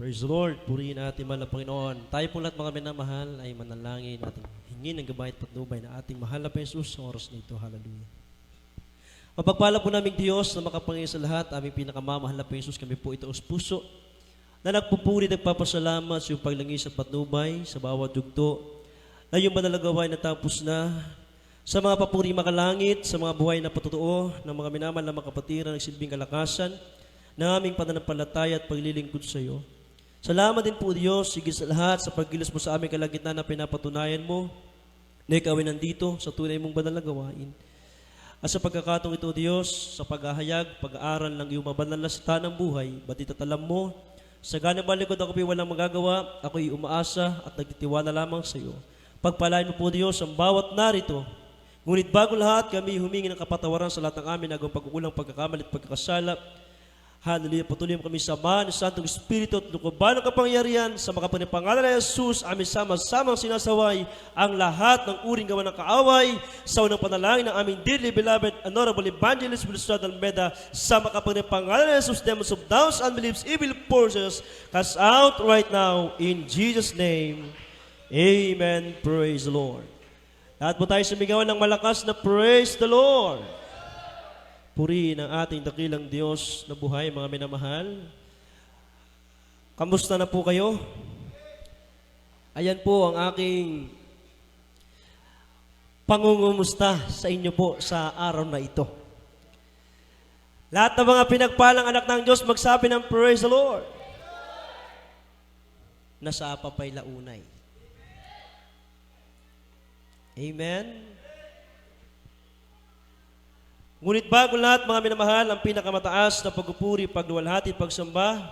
Praise the Lord. Purihin natin mahal na Panginoon. Tayo po lahat mga minamahal ay manalangin natin hingin ng gabay at patnubay na ating mahal na Jesus sa oras nito. Hallelujah. Mapagpala po naming Diyos na makapangyay sa lahat, aming pinakamamahal na Jesus, kami po itaos puso na nagpupuri at nagpapasalamat sa iyong paglangis at patnubay sa bawat yugto na iyong manalagaway na tapos na sa mga papuri makalangit, sa mga buhay na patutuo ng mga minamahal na makapatiran ng silbing kalakasan na aming pananampalataya at paglilingkod sa iyo. Salamat din po Diyos, higit sa lahat sa paggilos mo sa aming kalagitnaan na pinapatunayan mo na ikaw ay nandito sa tunay mong banal na gawain. At sa pagkakataong ito Diyos, sa paghahayag, pag-aaral ng iyong mabanal na salita ng buhay, ba't itatalam mo, sa ganang balikod ako walang magagawa, ako'y umaasa at nagtitiwala lamang sa iyo. Pagpalain mo po Diyos ang bawat narito. Ngunit bago lahat, kami humingi ng kapatawaran sa lahat ng amin nagawang pag-uulang, pagkakamali at pagkakasala. Hallelujah. Patuloy mo kami samahan ng Santong Espiritu at lukuban ng kapangyarihan sa makapangalan ng Jesus. Amin sama-samang sinasaway ang lahat ng uring gawa ng kaaway sa unang panalangin ng aming dearly beloved Honorable Evangelist Wilson Almeda sa makapangalan ng Jesus. Demons of doubts, unbeliefs, evil forces cast out right now in Jesus' name. Amen. Praise the Lord. Lahat po tayo sumigaw ng malakas na praise the Lord. Purihin ang ating dakilang Diyos na buhay, mga minamahal. Kamusta na po kayo? Ayan po ang aking pangungumusta sa inyo po sa araw na ito. Lahat ng mga pinagpalang anak ng Diyos magsabi ng praise the Lord. Nasa apapay launay. Amen. Ngunit bago lahat, mga minamahal, ang pinakamataas na pagpupuri, pagluwalhati, pagsamba,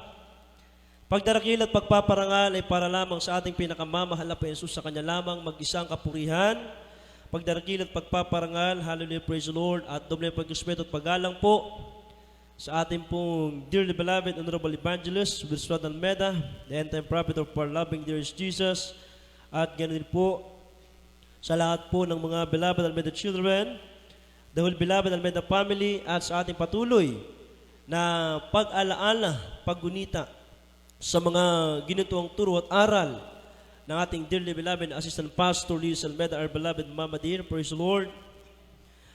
pagdarakil at pagpaparangal ay para lamang sa ating pinakamamahal na Jesus, sa Kanya lamang mag-isang kapurihan, pagdarakil at pagpaparangal, hallelujah, praise the Lord, at doble pag-respeto at paggalang po sa ating pong dearly beloved Honorable Evangelist Wilson Almeda, the end-time prophet of our loving dearest Jesus, at ganun po sa lahat po ng mga beloved Almeda children, the whole beloved Almeda family, at sa ating patuloy na pag-alaala, paggunita sa mga ginituang turo at aral ng ating dearly beloved Assistant Pastor Liz Almeda, our beloved Mama Dear, praise the Lord.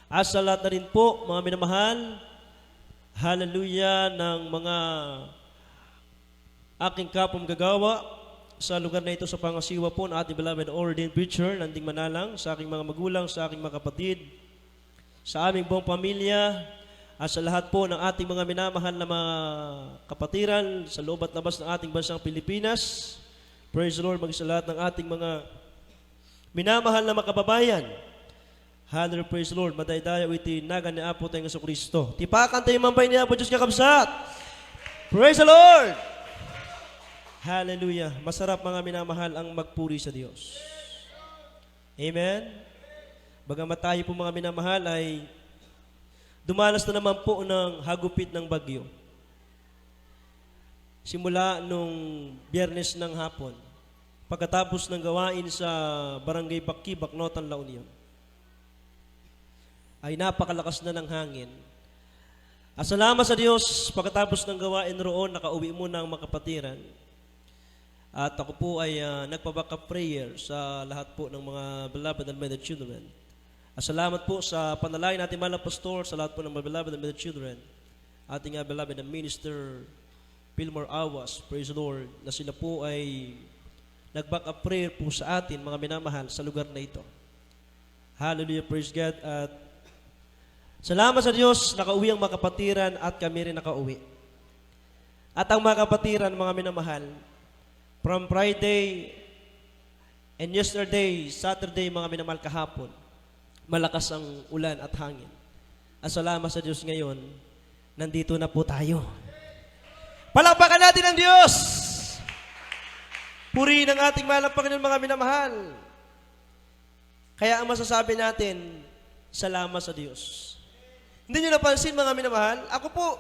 At sa lahat na rin po, mga minamahal, hallelujah, ng mga aking kapong gagawa sa lugar na ito sa pangasiwa po ng ating beloved ordained preacher, Landing Manalang, sa aking mga magulang, sa aking mga kapatid, sa aming buong pamilya, at sa lahat po ng ating mga minamahal na mga kapatiran sa loob at labas ng ating bansang Pilipinas. Praise the Lord, maging sa lahat ng ating mga minamahal na makababayan. Hallelujah, praise the Lord. Madaydaya iti nagan ni Apo tayong sa Kristo. Tipakan tayo mambay ni Apo Diyos kakabsat. Praise the Lord. Hallelujah. Masarap mga minamahal ang magpuri sa Diyos. Amen. Bagamat tayo po mga minamahal ay dumanas na naman po ng hagupit ng bagyo. Simula nung Biyernes ng hapon, pagkatapos ng gawain sa Barangay Baki, Bacnotan, La Union, ay napakalakas na ng hangin. At salamat sa Diyos, pagkatapos ng gawain roon, nakauwi muna ang mga kapatiran. At ako po ay nagpabackup prayer sa lahat po ng mga beloved Almeda children. At salamat po sa panalangin natin mahal na pastor, sa lahat po ng mga beloved Almeda children, ating beloved na minister Pilmore Awas, praise the Lord, na sila po ay nag-backup prayer po sa atin, mga minamahal, sa lugar na ito. Hallelujah, praise God. At salamat sa Diyos, nakauwi ang mga kapatiran at kami rin nakauwi. At ang mga kapatiran, mga minamahal, from Friday and yesterday, Saturday, mga minamahal, kahapon, malakas ang ulan at hangin. At salamat sa Diyos ngayon, nandito na po tayo. Palakpakan natin ang Diyos! Purihin ang ating mahal na Panginoon, mga minamahal. Kaya ang masasabi natin, salamat sa Diyos. Hindi nyo napansin, mga minamahal, ako po,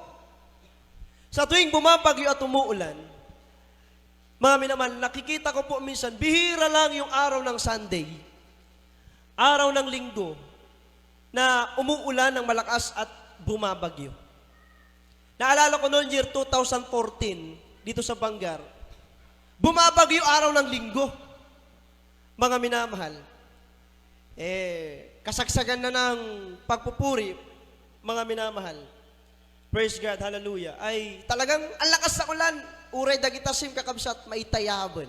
sa tuwing bumabagyo at umuulan, mga minamahal, nakikita ko po minsan, bihira lang yung araw ng Sunday, araw ng linggo, na umuulan ng malakas at bumabagyo. Naalala ko noong year 2014, dito sa Bangar, Bumabagyo araw ng linggo. Mga minamahal, kasagsagan na ng pagpupuri, mga minamahal. Praise God, hallelujah. Ay talagang ang lakas sa ulan, uray dagitasim kakabsat, maitayaban.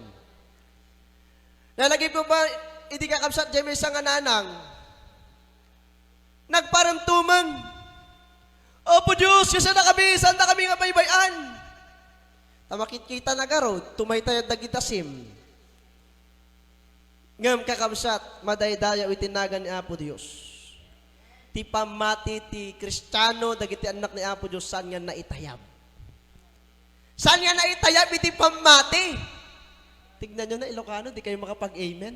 Nalagay po ba, hindi kakabsat dyan may isang ananang, nagparamtuman, Opo Diyos, kasi nakabisan na kami nga baybayan. Tamakit kita na garod, tumaytayad dagitasim. Ngam kakabsat, madaydaya itinagan ni Apo Diyos. Ti pamati ti Kristiyano, dagiti anak ni Apo Diyos, saan nga naitayab? Saan nga naitayab iti pamati? Tignan nyo na Ilocano, di kayo makapag-amen.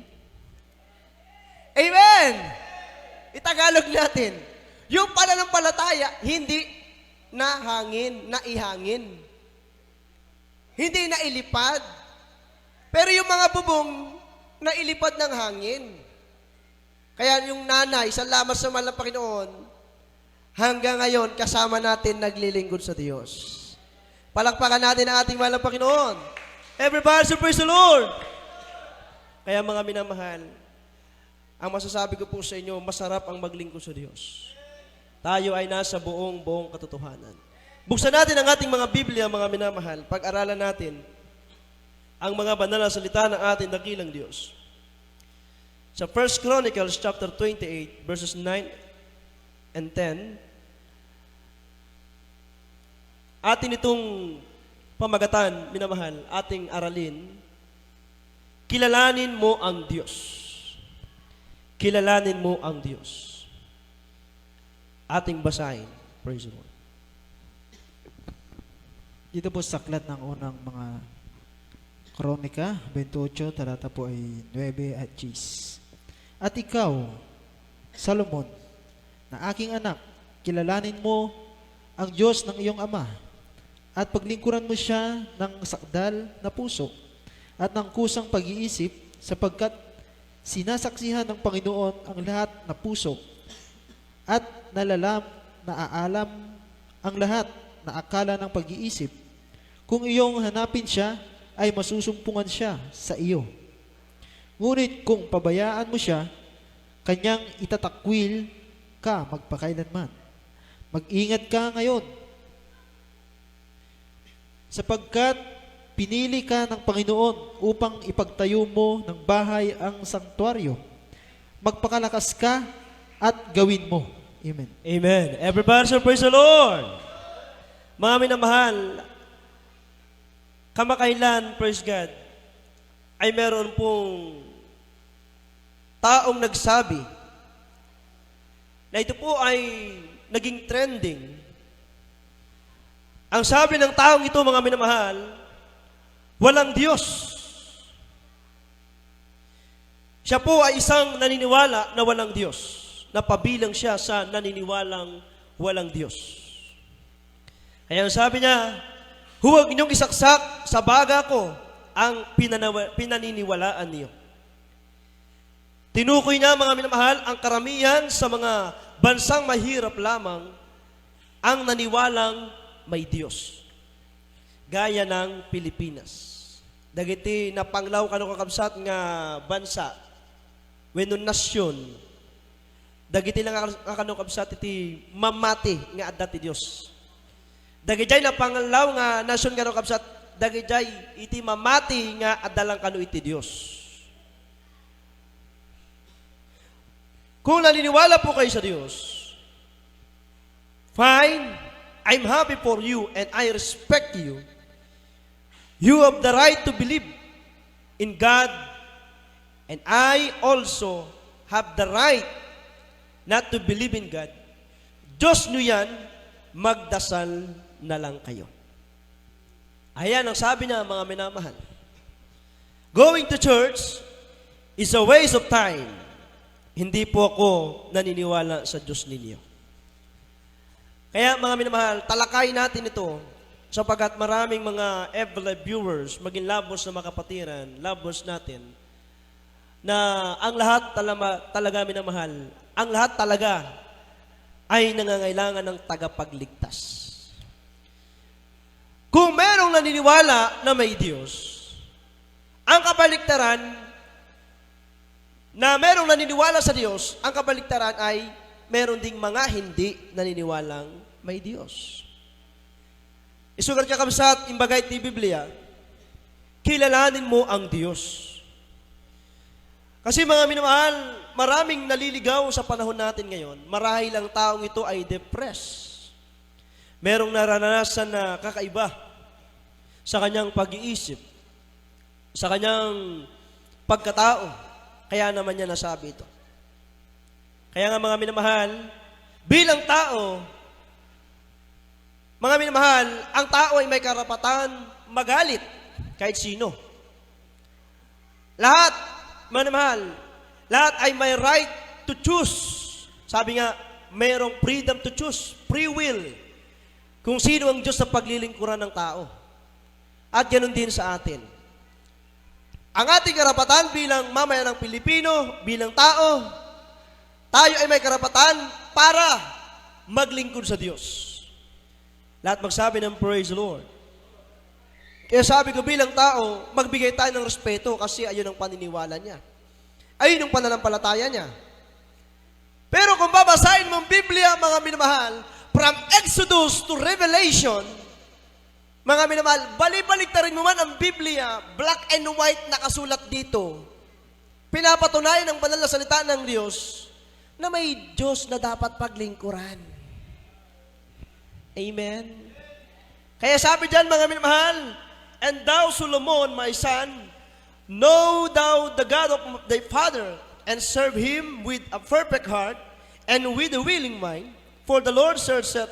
Amen! Itagalog natin. Yung pananampalataya, hindi naihangin. Hindi nailipad. Pero yung mga bubong, nailipad ng hangin. Kaya yung nanay, salamat sa mahal na Panginoon, hanggang ngayon, kasama natin naglilingkod sa Diyos. Palakpakan natin ang ating mahal na Panginoon. Everybody, so praise the Lord! Kaya mga minamahal, ang masasabi ko po sa inyo, masarap ang maglingkod sa Diyos. Tayo ay nasa buong katotohanan. Buksan natin ang ating mga Biblia, mga minamahal, pag-aralan natin ang mga banal na salita ng ating dakilang Diyos. Sa 1 Chronicles chapter 28, verses 9 and 10, atin itong pamagatan, minamahal, ating aralin, kilalanin mo ang Diyos. Kilalanin mo ang Diyos. Ating basahin. Praise the Lord. Dito po sa aklat ng unang mga Kronika, 28, talata po ay 9 at 10. At ikaw, Salomon, na aking anak, kilalanin mo ang Diyos ng iyong ama at paglingkuran mo siya ng sakdal na puso at ng kusang pag-iisip sapagkat sinasaksihan ng Panginoon ang lahat na puso at naaalam ang lahat na akala ng pag-iisip. Kung iyong hanapin siya, ay masusumpungan siya sa iyo. Ngunit kung pabayaan mo siya, kanyang itatakwil ka magpakailanman. Mag-ingat ka ngayon, sapagkat pinili ka ng Panginoon upang ipagtayo mo ng bahay ang sanktuaryo. Magpakalakas ka at gawin mo. Amen. Amen. Everybody say praise the Lord. Mga minamahal, kamakailan, praise God, ay meron pong taong nagsabi na ito po ay naging trending. Ang sabi ng taong ito, mga minamahal, walang Diyos. Siya po ay isang naniniwala na walang Diyos. Napabilang siya sa naniniwalang walang Diyos. Kaya ang sabi niya, huwag ninyong isaksak sa baga ko ang pinaniniwalaan niyo. Tinukoy niya, mga minamahal, ang karamihan sa mga bansang mahirap lamang ang naniwalang may Diyos. Gaya ng Pilipinas. Dagiti na panglaw kano kakabsat nga bansa, wenno nasyon, dagiti lang kano kakabsat iti mamati nga adda ti Diyos. Dagijay na panglaw nga nasyon kano kakabsat, dagijay iti mamati nga adda lang kano iti Diyos. Kung naniniwala po kayo sa Diyos, fine, I'm happy for you and I respect you. You have the right to believe in God, and I also have the right not to believe in God. Diyos nyo yan, magdasal na lang kayo. Ayan ang sabi niya, mga minamahal. Going to church is a waste of time. Hindi po ako naniniwala sa Diyos ninyo. Kaya mga minamahal, talakay natin ito sapagkat maraming mga FLive viewers, maging labos na makapatiran, labos natin, na ang lahat talaga minamahal, ang lahat talaga ay nangangailangan ng tagapagligtas. Kung merong naniniwala na may Diyos, Ang kabaliktaran na merong naniniwala sa Diyos, ang kabaliktaran ay meron ding mga hindi naniniwalang may Diyos. Isugat ka kamsat, imbagay ti Biblia, kilalanin mo ang Diyos. Kasi mga minamahal, maraming naliligaw sa panahon natin ngayon. Marahil ang taong ito ay depressed. Merong naranasan na kakaiba sa kanyang pag-iisip, sa kanyang pagkatao. Kaya naman niya nasabi ito. Kaya nga mga minamahal, bilang tao, mga minamahal, ang tao ay may karapatan magalit kahit sino. Lahat, mga minamahal, lahat ay may right to choose. Sabi nga, mayroong freedom to choose, free will, kung sino ang Diyos sa paglilingkuran ng tao. At ganoon din sa atin. Ang ating karapatan bilang mamayan ng Pilipino, bilang tao, tayo ay may karapatan para maglingkod sa Diyos. Lahat magsabi ng praise the Lord. Kaya sabi ko bilang tao, magbigay tayo ng respeto kasi ayun ang paniniwala niya. Ayun ang pananampalataya niya. Pero kung babasahin mo ang Biblia, mga minamahal, from Exodus to Revelation, mga minamahal, balik-balik na rin mo man ang Biblia, black and white nakasulat dito. Pinapatunayan ng banal na salita ng Diyos na may Diyos na dapat paglingkuran. Amen? Kaya sabi diyan, mga minamahal, and thou, Solomon, my son, know thou the God of thy father, and serve him with a perfect heart, and with a willing mind, for the Lord searcheth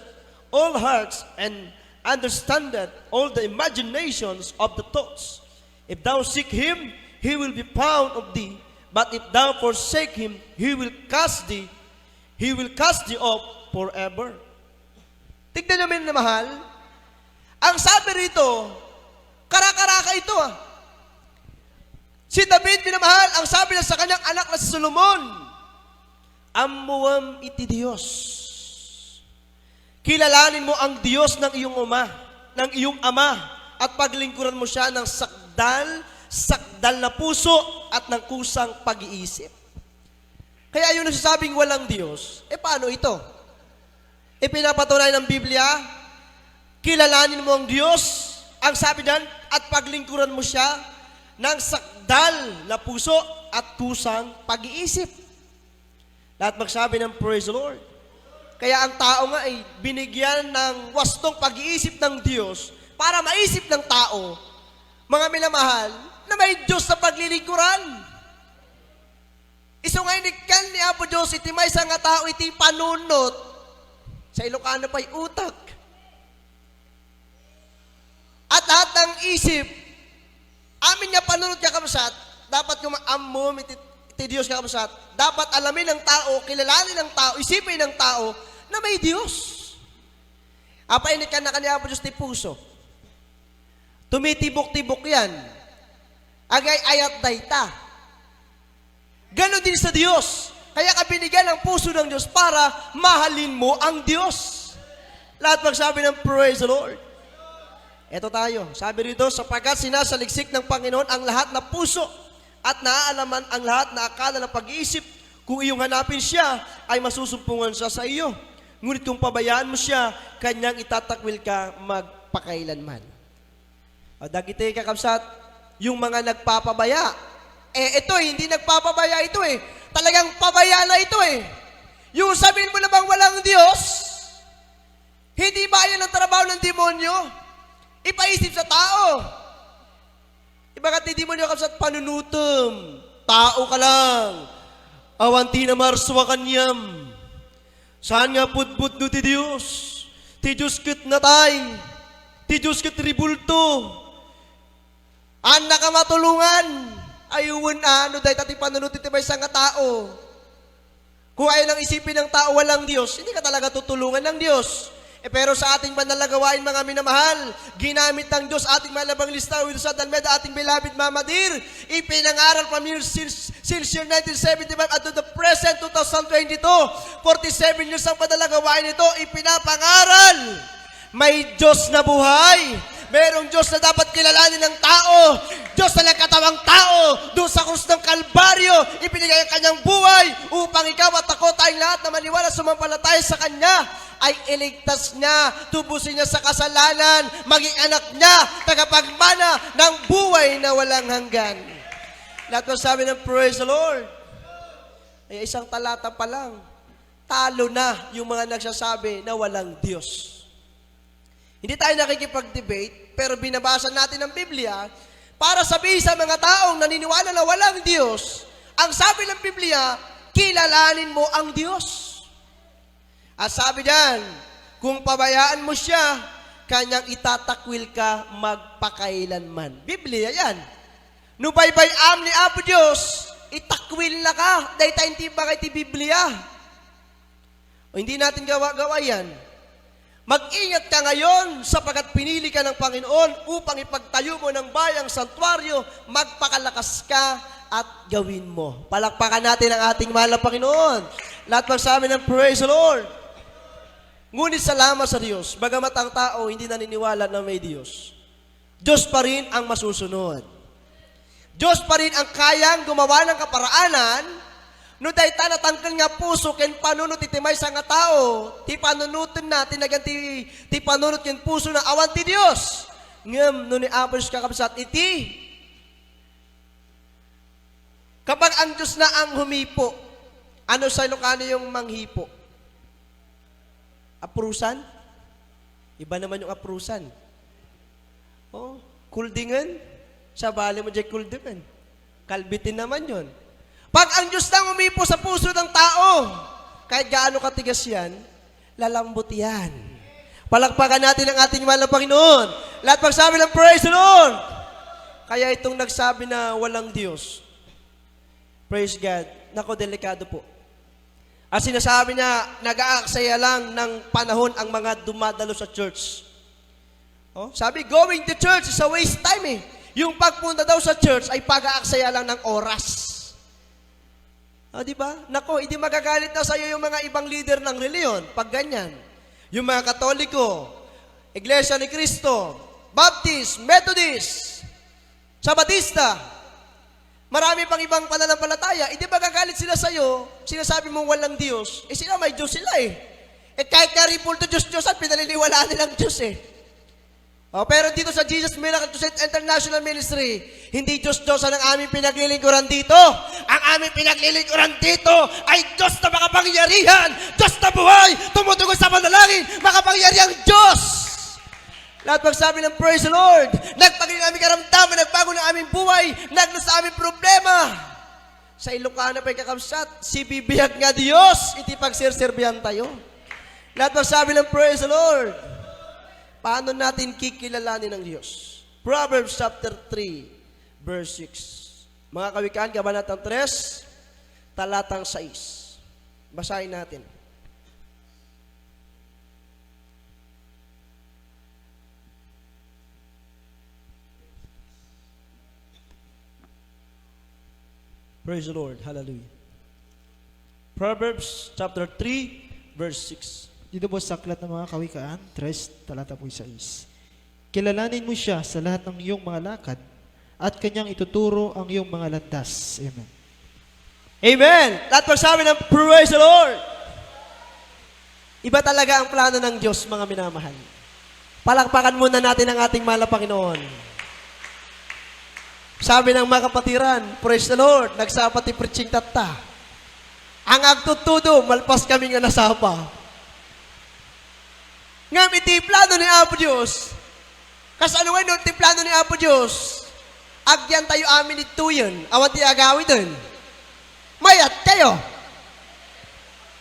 all hearts, and understandeth all the imaginations of the thoughts. If thou seek him, he will be found of thee, but if thou forsake him, he will cast thee off forever. Tignan namin na mahal, ang sabi rito, karakaraka ito ah. Si David, minamahal, ang sabi na sa kanyang anak na si Solomon, amuam iti Diyos. Kilalanin mo ang Diyos ng iyong ama, at paglingkuran mo siya ng sakdal na puso at ng kusang pag-iisip. Kaya yung nagsasabing walang Diyos, paano ito? Ipinapatunay ng Biblia, kilalanin mo ang Diyos, ang sabi diyan, at paglingkuran mo siya ng sakdal na puso at kusang pag-iisip. Lahat magsabi ng praise the Lord. Kaya ang tao nga ay binigyan ng wastong pag-iisip ng Diyos para maisip ng tao, mga minamahal, na may Diyos sa paglilingkuran. Iso nga inikan ni Apo Diyos, iti may isang nga tao, iti panunot, sa Ilocano pa'y utak. At lahat ng isip, amin niya panunod ka kamsat, dapat yung amom, iti Diyos ka kamsat, dapat alamin ng tao, kilalanin ng tao, isipin ng tao, na may Diyos. Apainit ka na kanya po Diyos ti puso. Tumitibok-tibok yan. Agay ayat dayta. Ganon din sa Diyos. Kaya ka binigyan ng puso ng Diyos para mahalin mo ang Diyos. Lahat magsabi ng praise the Lord. Ito tayo. Sabi rito, sapagkat sinasaliksik ng Panginoon ang lahat na puso at naaalaman ang lahat na akala ng pag-iisip. Kung iyong hanapin siya, ay masusumpungan siya sa iyo. Ngunit kung pabayaan mo siya, kanyang itatakwil ka magpakailanman. O dagiti kakabsat, yung mga nagpapabaya. Ito hindi nagpapabaya ito Talagang pabaya na ito Yung sabihin mo na bang walang Diyos, hindi ba yan ang trabaho ng demonyo? Ipaisip sa tao. Ibagat ni demonyo kakabsat, panunutom. Tao ka lang. Awanti na marswa kanyam. Saan nga putput no ti Diyos? Ti Diyos ket natay. Ti Diyos ket ribulto. Anak ka matulungan. Ayun dahi tati panunod iti may isang tao. Kung ayaw nang isipin ng tao walang Diyos, hindi ka talaga tutulungan ng Diyos. Pero sa ating banal na gawain, mga minamahal, ginamit ng Diyos ating malabang lista with sa dalmeda ating beloved Mama Dear, ipinangaral from year since year 1975 at to the present 2022, 47 years ang banal na gawain ito, ipinapangaral. May Diyos na buhay. Merong Diyos na dapat kilalanin ng tao. Diyos na nagkatawang tao doon sa krus ng Kalbaryo. Ibinigay ang kanyang buhay upang ikaw at ako, tayong lahat na maniwala sumampalataya sa kanya, ay iligtas niya, tubusin niya sa kasalanan, maging anak niya, tagapagmana ng buhay na walang hanggan. Lahat ng sabi ng praise the Lord. Ay isang talata pa lang, talo na yung mga nagsasabi na walang Diyos. Hindi tayo nakikipag-debate, pero binabasa natin ang Biblia para sabihin sa mga taong naniniwala na walang Diyos, ang sabi ng Biblia, kilalanin mo ang Diyos. At sabi diyan, kung pabayaan mo siya, kanyang itatakwil ka magpakailanman. Biblia yan. No baybayam ni Apo Diyos, itakwil na ka. Dahil tayo hindi ba kayo Biblia? O hindi natin gawa-gawa yan. Mag-ingat ka ngayon sapagkat pinili ka ng Panginoon upang ipagtayo mo ng bayang santuaryo, magpakalakas ka at gawin mo. Palakpakan natin ang ating mahal na Panginoon. Lahat magsabi ng praise the Lord. Ngunit salamat sa Diyos, bagamat ang tao hindi naniniwala na may Diyos, Diyos pa rin ang masusunod. Diyos pa rin ang kayang gumawa ng kaparaanan. No day ta natangkal nga puso ken panunot itimay sa nga tao, ti panunutin na tinaganti ti panunot ken puso na awan ti Dios. Ngem no ni Apos kakabsat iti. Kapag ang Diyos na ang humipo, ano sa Ilocano yung manghipo? Aprusan? Iba naman yung aprusan. Oh, kuldingan. Sa bali mo dyan kuldingan. Kalbitin naman yon. Pag ang Diyos nang umipo sa puso ng tao, kahit gaano katigas yan, lalambot yan. Palakpakan natin ang ating mahal na Panginoon. Lahat magsabi ng praise the Lord. Kaya itong nagsabi na walang Diyos, praise God, nako delikado po. At sinasabi niya, nag-aaksaya lang ng panahon ang mga dumadalo sa church. Oh, sabi, going to church is a waste time eh. Yung pagpunta daw sa church ay pag-aaksaya lang ng oras. O, di ba? Nako, hindi magagalit na sa'yo yung mga ibang leader ng reliyon pag ganyan. Yung mga Katoliko, Iglesia ni Cristo, Baptist, Methodist, Sabatista, marami pang ibang pananampalataya, hindi magagalit sila sa'yo, sinasabi mong walang Diyos, eh sila may Diyos sila eh. Eh kahit karipul to Diyos-Diyosan, pinaliliwalaan nilang Diyos eh. Oh, pero dito sa Jesus Miracle Crusade International Ministry, hindi Diyos-Diyosan ang aming pinaglilingkuran dito. Ang aming pinaglilingkuran dito ay Diyos na makapangyarihan, Diyos na buhay, tumutugon sa panalangin, makapangyarihang Diyos. Lahat magsabi ng praise the Lord. Nagpagaling ang aming karamdaman, nagbago ng aming buhay, naglos sa aming problema. Sa Ilocano pa'y kakamsat, si bibihag nga Diyos, iti pagsirserbihan tayo. Lahat magsabi ng praise the Lord. Paano natin kikilalanin ng Diyos? Proverbs chapter 3, verse 6. Mga kawikaan, kabanatang 3, talatang 6. Basahin natin. Praise the Lord. Hallelujah. Proverbs chapter 3, verse 6. Dito po sa aklat ng mga kawikaan, 3, talata po 6. Kilalanin mo siya sa lahat ng iyong mga lakad at kanyang ituturo ang iyong mga landas. Amen. Amen! Lahat magsabi ng praise the Lord! Iba talaga ang plano ng Diyos, mga minamahal. Palakpakan muna natin ang ating mahal na Panginoon. Sabi ng mga kapatiran, praise the Lord, nagsapati preaching tata. Ang agtutudo, malpas kami nga nasapa. Ngam iti plano ni Apo Diyos. Kasaluan nun, iti plano ni Apo Diyos. Agyan tayo amin ito yun. Awan ti agawi dun. Mayat kayo.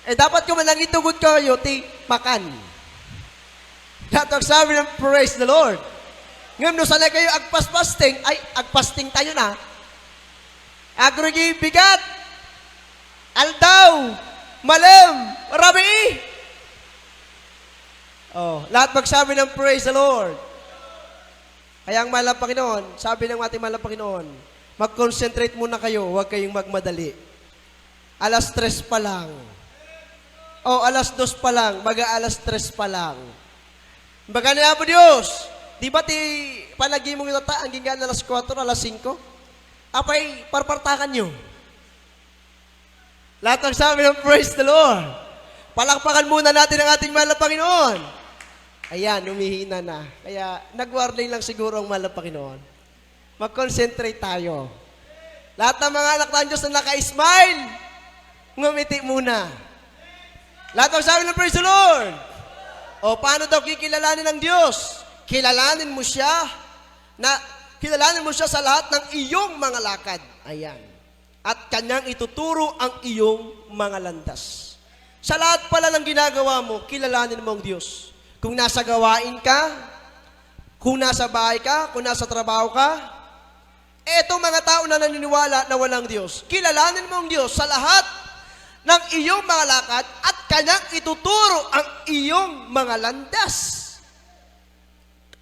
Eh dapat ko manang itugot kayo, ti makan. Dapat sabi ng praise the Lord. Ngam no sanay kayo agpaspasting, ay agpasting tayo na. Agrogi bigat. Aldaw. Malam. Rabi. Oh, lahat magsabi ng praise the Lord. Kaya ang mahal na Panginoon, sabi ng ating mahal na Panginoon, mag-concentrate muna kayo, huwag kayong magmadali. Alas 3 pa lang. O alas 2 pa lang, mag-alas 3 pa lang. Baga niya po Diyos, di ba palagi mong itata, ang gingan alas 4, alas 5? Apay, parpartakan nyo. Lahat ng sabi ng praise the Lord. Palakpakan muna natin ang ating mahal na Panginoon. Ayan, umihina na. Kaya nag-warning lang siguro ang mahal na Panginoon. Mag-concentrate tayo. Lahat ng mga anak ng Diyos na naka-smile, ngumiti muna. Lahat ng sabi ng praise the Lord. O paano daw kikilalanin ng Diyos? Kilalanin mo siya sa lahat ng iyong mga lakad. Ayan. At kanyang ituturo ang iyong mga landas. Sa lahat pala ng ginagawa mo, kilalanin mo ang Diyos. Kung nasa gawain ka, kung nasa bahay ka, kung nasa trabaho ka, etong mga tao na naniniwala na walang Diyos, kilalanin mo ang Diyos sa lahat ng iyong mga lakad at kanyang ituturo ang iyong mga landas.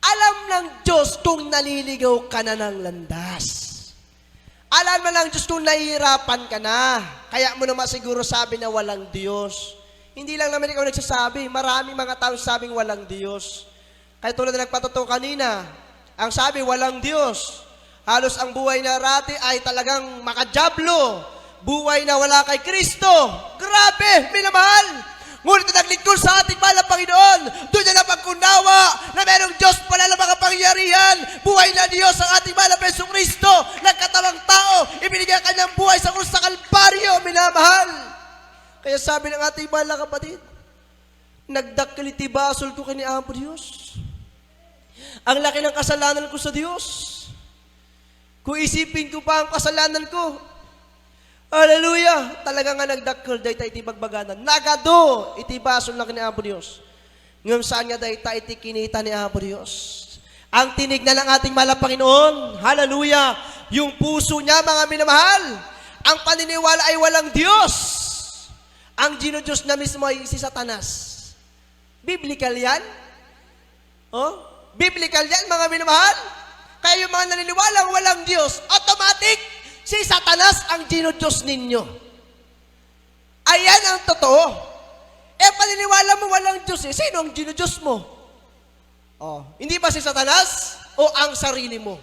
Alam ng Diyos kung naliligaw ka na ng landas. Alam mo ng Diyos kung nahihirapan ka na. Kaya mo naman siguro sabi na walang Diyos. Hindi lang naman ikaw nagsasabi. Maraming mga tao sabing walang Diyos. Kaya tulad na nagpatotoo kanina, ang sabi walang Diyos. Halos ang buhay na rati ay talagang makajablo. Buhay na wala kay Kristo. Grabe, minamahal. Ngunit na naglingkod sa ating mahal na Panginoon, doon na napagkunawa na merong Diyos pala na makapangyarihan. Buhay na Diyos ang ating mahal na Presong Kristo, nagkatawang tao, ibinigay ang kanyang buhay sa krus sa Kalbaryo, minamahal. Kaya sabi ng ating mahal na kapatid, nagdakiliti basol ko kini Apo Diyos. Ang laki ng kasalanan ko sa Diyos. Kung isipin ko pa ang kasalanan ko, hallelujah! Talaga nga nagdakkel, day tayo iti bagbaganan. Nagado, iti basol na kini Apo Diyos. Ngayon saan nga day tayo iti kinita ni Apo Diyos. Ang tinignan ng ating mahal na Panginoon, hallelujah! Yung puso niya, mga minamahal, ang paniniwala ay walang Diyos. Ang Diyos na mismo ay si Satanas. Biblical yan? Oh? Biblical yan, mga minamahal? Kaya yung mga naniniwalang walang Diyos, automatic, si Satanas ang Diyos ninyo. Ayan ang totoo. Paniniwala mo walang Diyos eh. Sino ang Diyos mo? Oh, hindi ba si Satanas o ang sarili mo?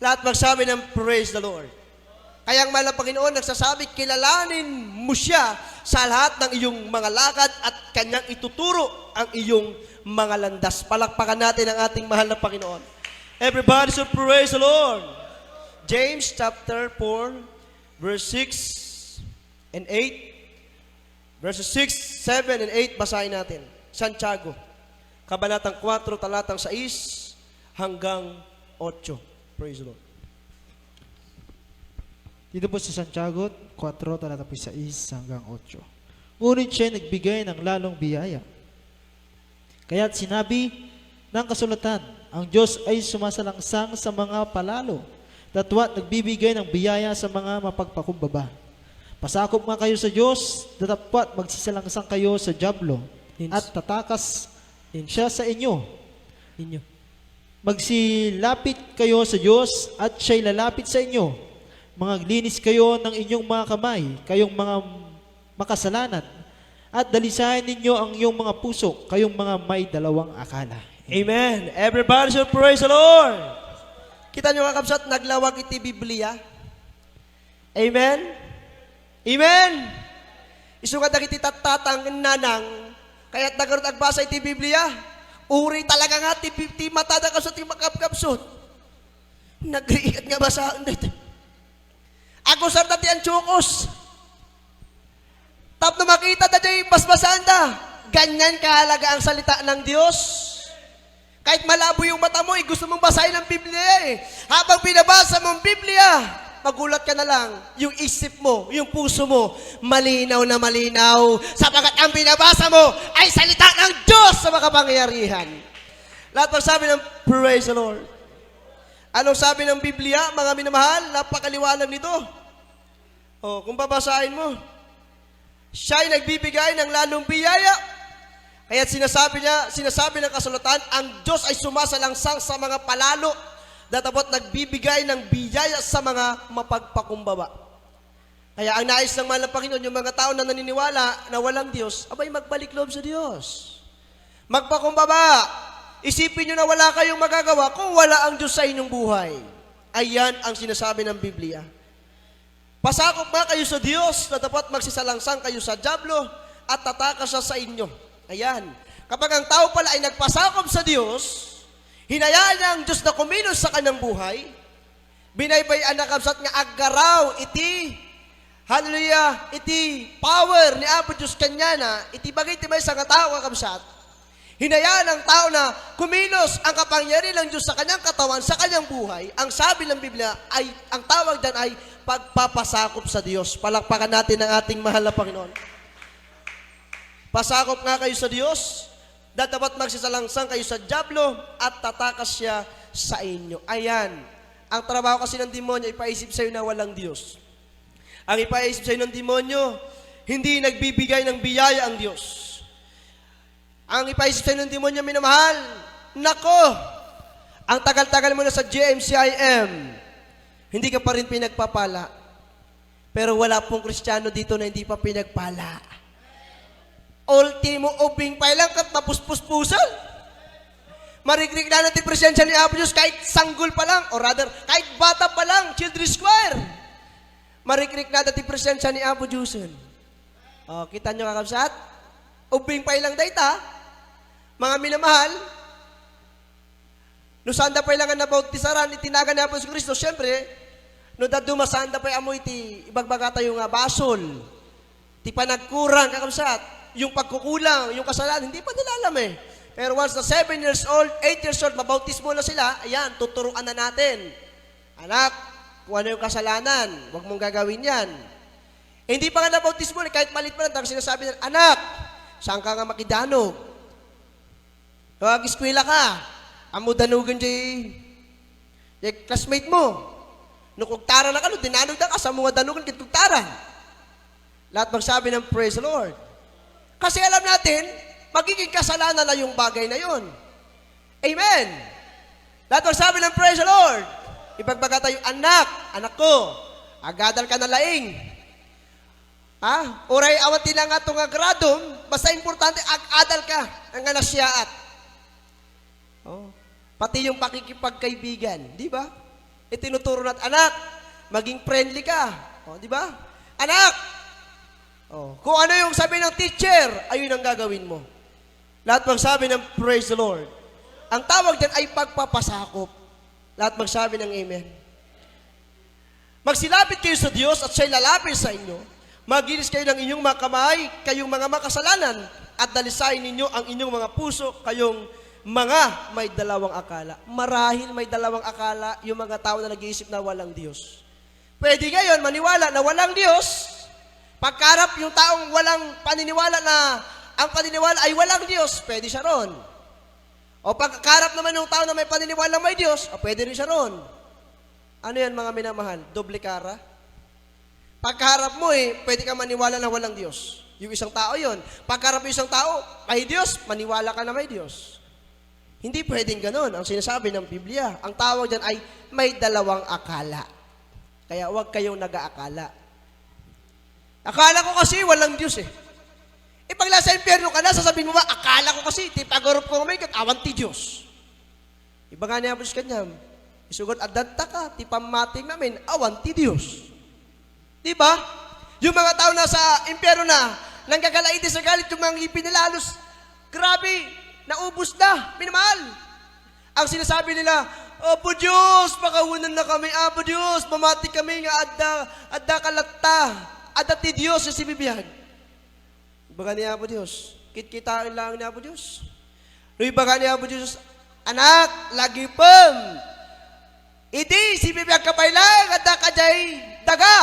Lahat magsabi ng praise the Lord. Kaya ang mahal na Panginoon nagsasabi, kilalanin mo siya sa lahat ng iyong mga lakad at kanyang ituturo ang iyong mga landas. Palakpakan natin ang ating mahal na Panginoon. Everybody should praise the Lord. James chapter 4, verse 6 and 8. Verses 6, 7, and 8, basahin natin. Santiago, Kabanatang 4, talatang 6 hanggang 8. Praise the Lord. Dito po sa Santiago 4, talatang 6 hanggang 8. Ngunit siya nagbigay ng lalong biyaya. Kaya't sinabi ng kasulatan, ang Diyos ay sumasalangsang sa mga palalo, datwa't nagbibigay ng biyaya sa mga mapagpakumbaba. Pasakop nga kayo sa Diyos, datapwat magsisalangsang kayo sa dyablo, at tatakas siya sa inyo. Magsilapit kayo sa Diyos, at siya'y lalapit sa inyo. Mangaglinis kayo ng inyong mga kamay, kayong mga makasalanan, at dalisahin ninyo ang iyong mga puso, kayong mga may dalawang akala. Amen. Everybody should praise the Lord. Kita nyo mga kapsat, naglawag iti Biblia. Amen? Amen? Isugat na iti tatatang nanang, kaya't nagarot agbasa iti Biblia, uri talaga nga, ti matada ka sa ti makapkapsot. Nagriikat nga basaan dito. Ako sarta ti anchukos. Tap na makita na dyan, basbasan da. Ganyan kahalaga ang salita ng Diyos. Kahit malabo yung mata mo, gusto mong basahin ang Biblia eh. Habang binabasa mo ang Biblia, magulat ka na lang. Yung isip mo, yung puso mo, malinaw na malinaw. Sapagkat ang binabasa mo ay salita ng Diyos sa makapangyarihan. Lahat ng sabi ng praise the Lord. Anong sabi ng Biblia, mga minamahal? Napakaliwanag nito. Oh, kung babasahin mo, siya ay nagbibigay ng lalong biyaya. Kaya sinasabi ng kasulatan, ang Diyos ay sumasalangsang sa mga palalo, datapot nagbibigay ng biyaya sa mga mapagpakumbaba. Kaya ang nais ng mahal na Panginoon, yung mga tao na naniniwala na walang Diyos, abay magbalik loob sa Diyos. Magpakumbaba. Isipin nyo na wala kayong magagawa kung wala ang Diyos sa inyong buhay. Ayan ang sinasabi ng Biblia. Pasakop nga kayo sa Diyos na dapat magsisalangsang kayo sa dyablo at tatakas siya sa inyo. Ayan. Kapag ang tao pala ay nagpasakop sa Diyos, hinayaan niya ang Diyos na kumilos sa kanyang buhay, binaybayan na kabsat nga agaraw iti, hallelujah, iti power ni Apo Diyos kanya na, iti bagay tibay sa nga tao kakabsat, hinayaan ng tao na kumilos ang kapangyarihan ng Diyos sa kanyang katawan, sa kanyang buhay. Ang sabi ng Biblia ay, ang tawag dyan ay pagpapasakop sa Diyos. Palakpakan natin ang ating mahal na Panginoon. Pasakop nga kayo sa Diyos, dapat magsisalangsang kayo sa dyablo at tatakas siya sa inyo. Ayan. Ang trabaho kasi ng demonyo, ipaisip sa'yo na walang Diyos. Ang ipaisip sa'yo ng demonyo, hindi nagbibigay ng biyaya ang Diyos. Ang ipaisip sa'yo ng demonyo, minamahal, nako, ang tagal-tagal mo na sa GMCIM, hindi ka pa rin pinagpapala. Pero wala pong Kristiyano dito na hindi pa pinagpala. Ultimo ubing pa lang kat napuspuspusan. Marigrig na natin presensya ni Apo Diyos kahit sanggol pa lang, or rather, kahit bata pa lang, children's choir. Marigrig na natin presensya ni Apo Diyos. O, kita nyo kakabsat? Ubing pa lang dayta, mga minamahal, no sanda pa lang nga nabautisaran, itinaga ni Apo Kristo, siyempre, no dadumasanda pa amo iti, ibagbaga tayo nga basol, ti panagkurang kakabsat, yung pagkukulang, yung kasalanan, hindi pa nila alam eh. Pero once na 7 years old, 8 years old, mabautismo na sila, ayan, tuturuan na natin. Anak, kung ano yung kasalanan, huwag mong gagawin yan. Eh, hindi pa nga nabautismo, kahit malit pa lang, tapos sinasabi na, anak, saan ka nga makidanog? Mag-eskwela ka, amo danugan di classmate mo. Nung kugtara na ka, nung dinanog na ka, sa mga danugan kitugtaran. Lahat magsabi ng praise the Lord. Kasi alam natin, magiging kasalanan na yung bagay na yun. Amen. Lahat magsabi ng praise the Lord. Ibagbaga tayo, anak ko, agadal ka na laing. Ha? Oray awat nila nga itong agradom, basta importante, agadal ka, ang nga nasyaat. Oh. Pati yung pakikipagkaibigan, di ba? Itinuturo natin, anak, maging friendly ka. Oh, di ba? Anak, oh, kung ano yung sabi ng teacher, ayun ang gagawin mo. Lahat magsabi ng praise the Lord. Ang tawag dyan ay pagpapasakop. Lahat magsabi ng amen. Magsilapit kayo sa Diyos at siya'y lalapit sa inyo. Maginis kayo ng inyong mga kamay, kayong mga makasalanan, at dalisain ninyo ang inyong mga puso, kayong mga may dalawang akala. Marahil may dalawang akala yung mga tao na nag-iisip na walang Diyos. Pwede ngayon maniwala na walang Diyos. Pagkarap yung taong walang paniniwala na ang paniniwala ay walang Diyos, pwede siya ron. O pagkarap naman yung tao na may paniniwala may Diyos, pwede rin siya ron. Ano yan mga minamahal? Doble kara? Pagkarap mo pwede ka maniwala na walang Diyos. Yung isang tao yon. Pagkarap yung isang tao, may Diyos, maniwala ka na may Diyos. Hindi pwedeng ganun ang sinasabi ng Biblia. Ang tawag dyan ay may dalawang akala. Kaya huwag kayong nag-aakala. Akala ko kasi walang Diyos eh. Pag nasa impyerno ka na, sasabihin mo ba, akala ko kasi, tipagorop ko may katawan ti Diyos. Iba nga niya po sa kanyang, isugot adanta ka, tipamating namin, awan ti Diyos. Diba? Yung mga tao na sa impyerno na, nanggagalaiti sa galit, yung mga ngipin nila halos, grabe, naubos na, minamahal. Ang sinasabi nila, Apo Diyos, pakawunan na kami, Apo Diyos, mamati kami nga adda kalata. Adati Diyos sa sibibiyag. Ibaga niya Apo Diyos. Kitkitain lang niya Apo Diyos. Ibaga niya Apo Diyos. Anak, lagi pam. Iti, sibibiyag kapay lang, adda kajay daga.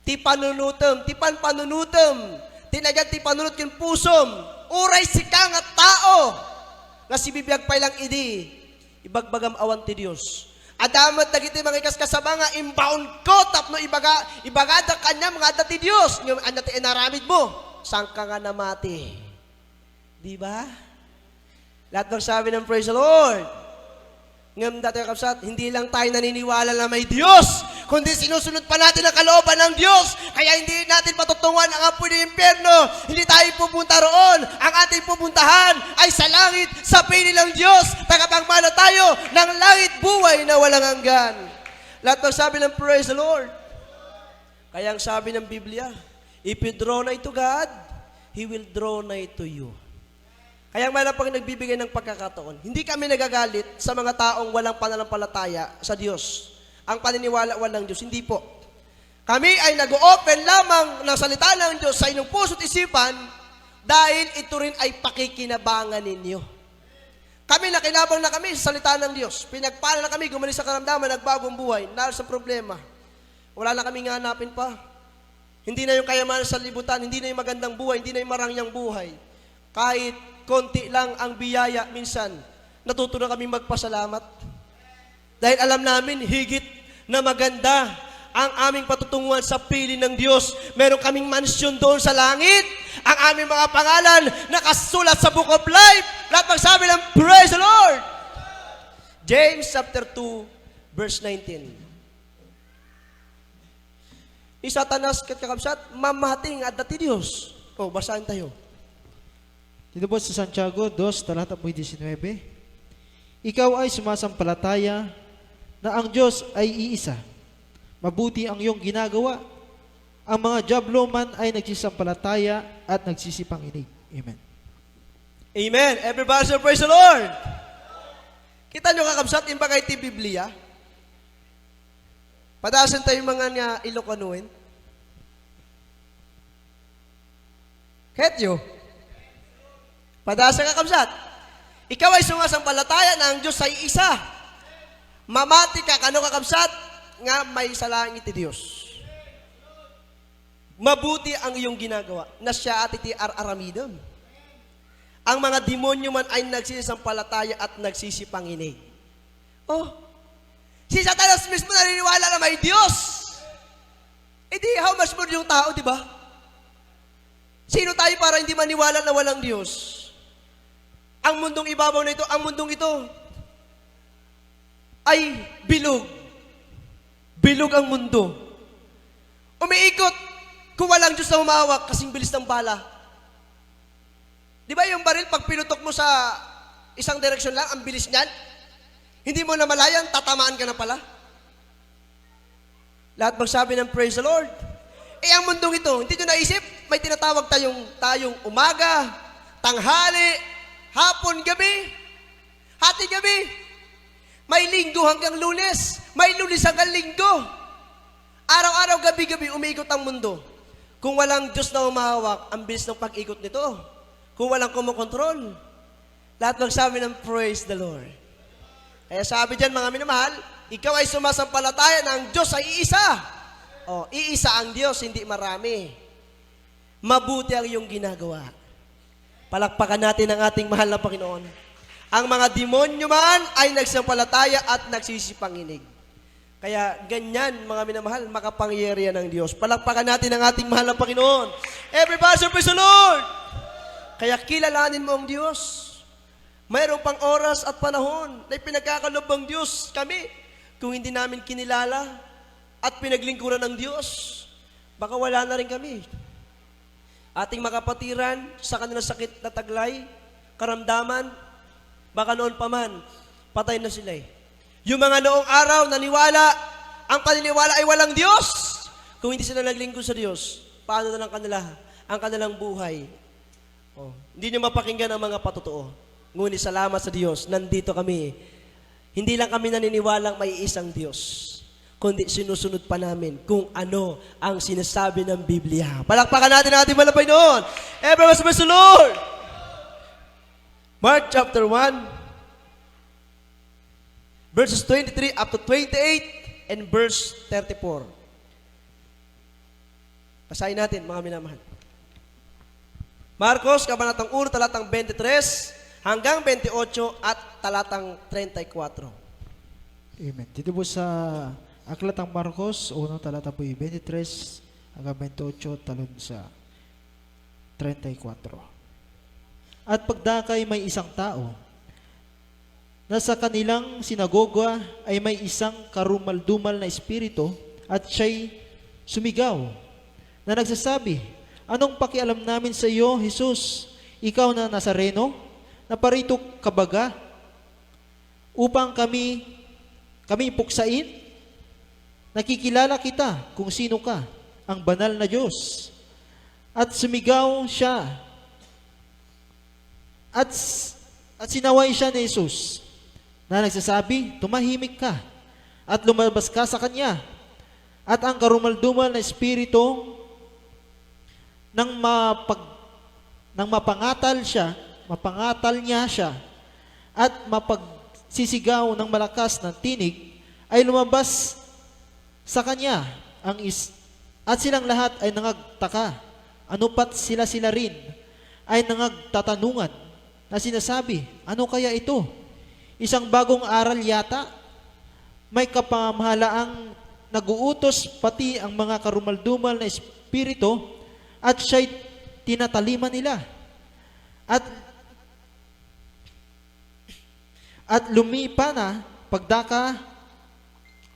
Ti panunutom, ti panunutom. Tinagan ti panunut yung pusom. Uray sikang at tao. Nga sibibiyag pay lang idi. Ibagbagam awan ti Diyos. Adamat dagiti mga ikaskasaba nga imbaon ko tapno ibaga da kanya mga dati Dios nga andati inaramid mo sang ka nga namati. Di ba? Lahat ng sabi ng praise the Lord. Ngam dati kapsat, hindi lang tayo naniniwala na may Diyos, kundi sinusunod pa natin ang kalooban ng Diyos. Kaya hindi natin matutungan ang apoy ng impyerno. Hindi tayo pupunta roon. Ang ating pupuntahan ay sa langit, sa piling ng Diyos. Tagapagmana tayo ng langit buhay na walang hanggan. Lahat magsabi ng praise the Lord. Kaya ang sabi ng Biblia, if you draw nigh to God, He will draw nigh to you. Kaya ang pag nagbibigay ng pagkakataon, hindi kami nagagalit sa mga taong walang pananampalataya sa Diyos. Ang paniniwala walang Diyos, hindi po. Kami ay nag-open lamang ng salita ng Diyos sa inyong puso't isipan dahil ito rin ay pakikinabangan ninyo. Kami nakinabang na kami sa salita ng Diyos. Pinagpala na kami, gumaling sa karamdaman, nagbagong buhay, naroon sa problema. Wala na kaming hanapin pa. Hindi na yung kayamanan sa libutan, hindi na yung magandang buhay, hindi na yung marangyang buhay. Kahit konti lang ang biyaya minsan, natuto na kami magpasalamat. Dahil alam namin, higit na maganda ang aming patutunguhan sa piling ng Diyos. Meron kaming mansyon doon sa langit. Ang aming mga pangalan nakasulat sa Book of Life. Lahat magsabi ng praise the Lord. James chapter 2, verse 19. Ni Satanas kat kakabsat, mamahating at dati Diyos. O, basahin tayo. Dito po sa Santiago 2, talata po 19. Ikaw ay sumasampalataya na ang Diyos ay iisa. Mabuti ang iyong ginagawa. Ang mga diablo man ay nagsisampalataya at nagsisipanginig. Amen. Amen. Everybody say praise the Lord. Kita nyo kakabsat, yung bagay ti Biblia. Padasan tayo mga nga Ilocanuin. Ketyo. Padasan kakabsat. Ikaw ay sumasampalataya na ang Diyos ay isa. Mamati ka, kano kakabsat, nga may salangit ti Diyos. Mabuti ang iyong ginagawa, na siya at iti ar-aramidon. Ang mga demonyo man ay nagsisisampalataya at nagsisipanginig. Oh, si Satanas mismo naniniwala na may Diyos. E di, how much more yung tao, di ba? Sino tayo para hindi maniwala na walang Diyos? Ang mundong ibabaw na ito, ang mundong ito, ay bilog. Bilog ang mundo. Umiikot kung walang Diyos na humawak, kasing bilis ng bala. Di ba yung baril, pag pinutok mo sa isang direksyon lang, ang bilis niyan? Hindi mo na malayan, tatamaan ka na pala. Lahat magsabi ng praise the Lord. Eh ang mundong ito, hindi nyo naisip, may tinatawag tayong umaga, tanghali, hapon, gabi, hati gabi. May linggo hanggang Lunes, may Lunes hanggang linggo. Araw-araw, gabi-gabi, umiikot ang mundo. Kung walang Diyos na umahawak, ang bilis ng pag-ikot nito. Kung walang kumokontrol, lahat magsabi ng praise the Lord. Kaya sabi dyan, mga minamahal, ikaw ay sumasampalataya na ang Diyos ay iisa. O, iisa ang Diyos, hindi marami. Mabuti ang iyong ginagawa. Palakpakan natin ang ating mahal na Panginoon. Ang mga demonyo man ay nagsampalataya at nagsisipanginig. Kaya ganyan, mga minamahal, makapangyarihan ng Diyos. Palakpakan natin ang ating mahal na Panginoon. Everybody, praise the Lord! Kaya kilalanin mo ang Diyos. Mayroon pang oras at panahon na pinagkakalob ng Diyos kami. Kung hindi namin kinilala at pinaglingkuran ng Diyos, baka wala na rin kami. Ating makapatiran sa kanilang sakit na taglay, karamdaman, baka noon pa man, patay na sila eh. Yung mga noong araw, naniwala, ang paniniwala ay walang Diyos. Kung hindi sila naglingkod sa Diyos, paano na lang ang kanilang buhay? Oh, hindi nyo mapakinggan ang mga patotoo. Ngunit salamat sa Diyos, nandito kami. Hindi lang kami naniniwalang may isang Diyos, kundi sinusunod pa namin kung ano ang sinasabi ng Biblia. Palakpakan natin ang ating malapay noon. Everyone, praise the Lord! Mark chapter 1, verses 23 up to 28 and verse 34. Basahin natin, mga minamahal. Marcos, kabanatang 1, talatang 23 hanggang 28 at talatang 34. Amen. Dito po sa Aklat ng Marcos, unang talata po 23 hanggang 28, talon sa 34. At pagdakay may isang tao, na sa kanilang sinagoga ay may isang karumaldumal na espiritu at siya'y sumigaw na nagsasabi, "Anong pakialam namin sa iyo, Jesus? Ikaw na Nazareno? Naparito ka baga upang kami puksain? Nakikilala kita kung sino ka, ang banal na Diyos." At sumigaw siya at sinaway siya ni Jesus na nagsasabi, "Tumahimik ka," at lumabas ka sa kanya. At ang karumaldumal na espiritu nang mapangatal niya siya at mapagsisigaw ng malakas na tinig, ay lumabas sa kanya at silang lahat ay nangagtaka. Ano pat sila rin ay nangagtatanungan na sinasabi, "Ano kaya ito? Isang bagong aral yata. May kapamahalaang naguutos pati ang mga karumaldumal na espiritu at siya'y tinatalima nila." At lumipa na pagdaka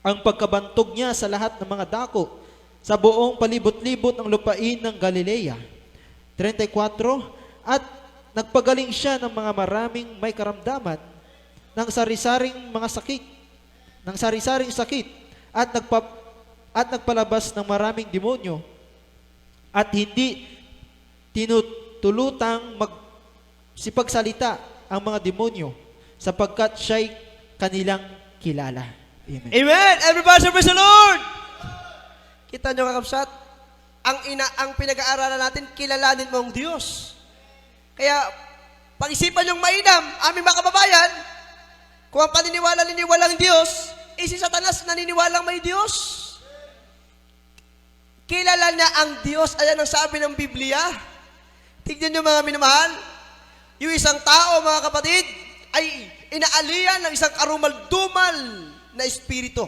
ang pagkabantog niya sa lahat ng mga dako sa buong palibot-libot ng lupain ng Galilea. 34, at nagpagaling siya ng mga maraming may karamdaman ng sari-saring sakit at nagpalabas ng maraming demonyo at hindi tinutulutang magsipagsalita ang mga demonyo sapagkat siya'y kanilang kilala. Amen. Amen! Everybody praise the Lord! Kita nyo kakapsat, ang pinag-aaralan natin, kilalanin mo ang Diyos. Kaya, pag-isipan yung mainam, aming mga kababayan, kung ang paniniwalang Diyos, si Satanas naniniwalang may Diyos. Kilala niya ang Diyos, ayan ang sabi ng Biblia. Tignan nyo mga minamahal, yung isang tao, mga kapatid, ay inaalian ng isang karumal-dumal na espiritu.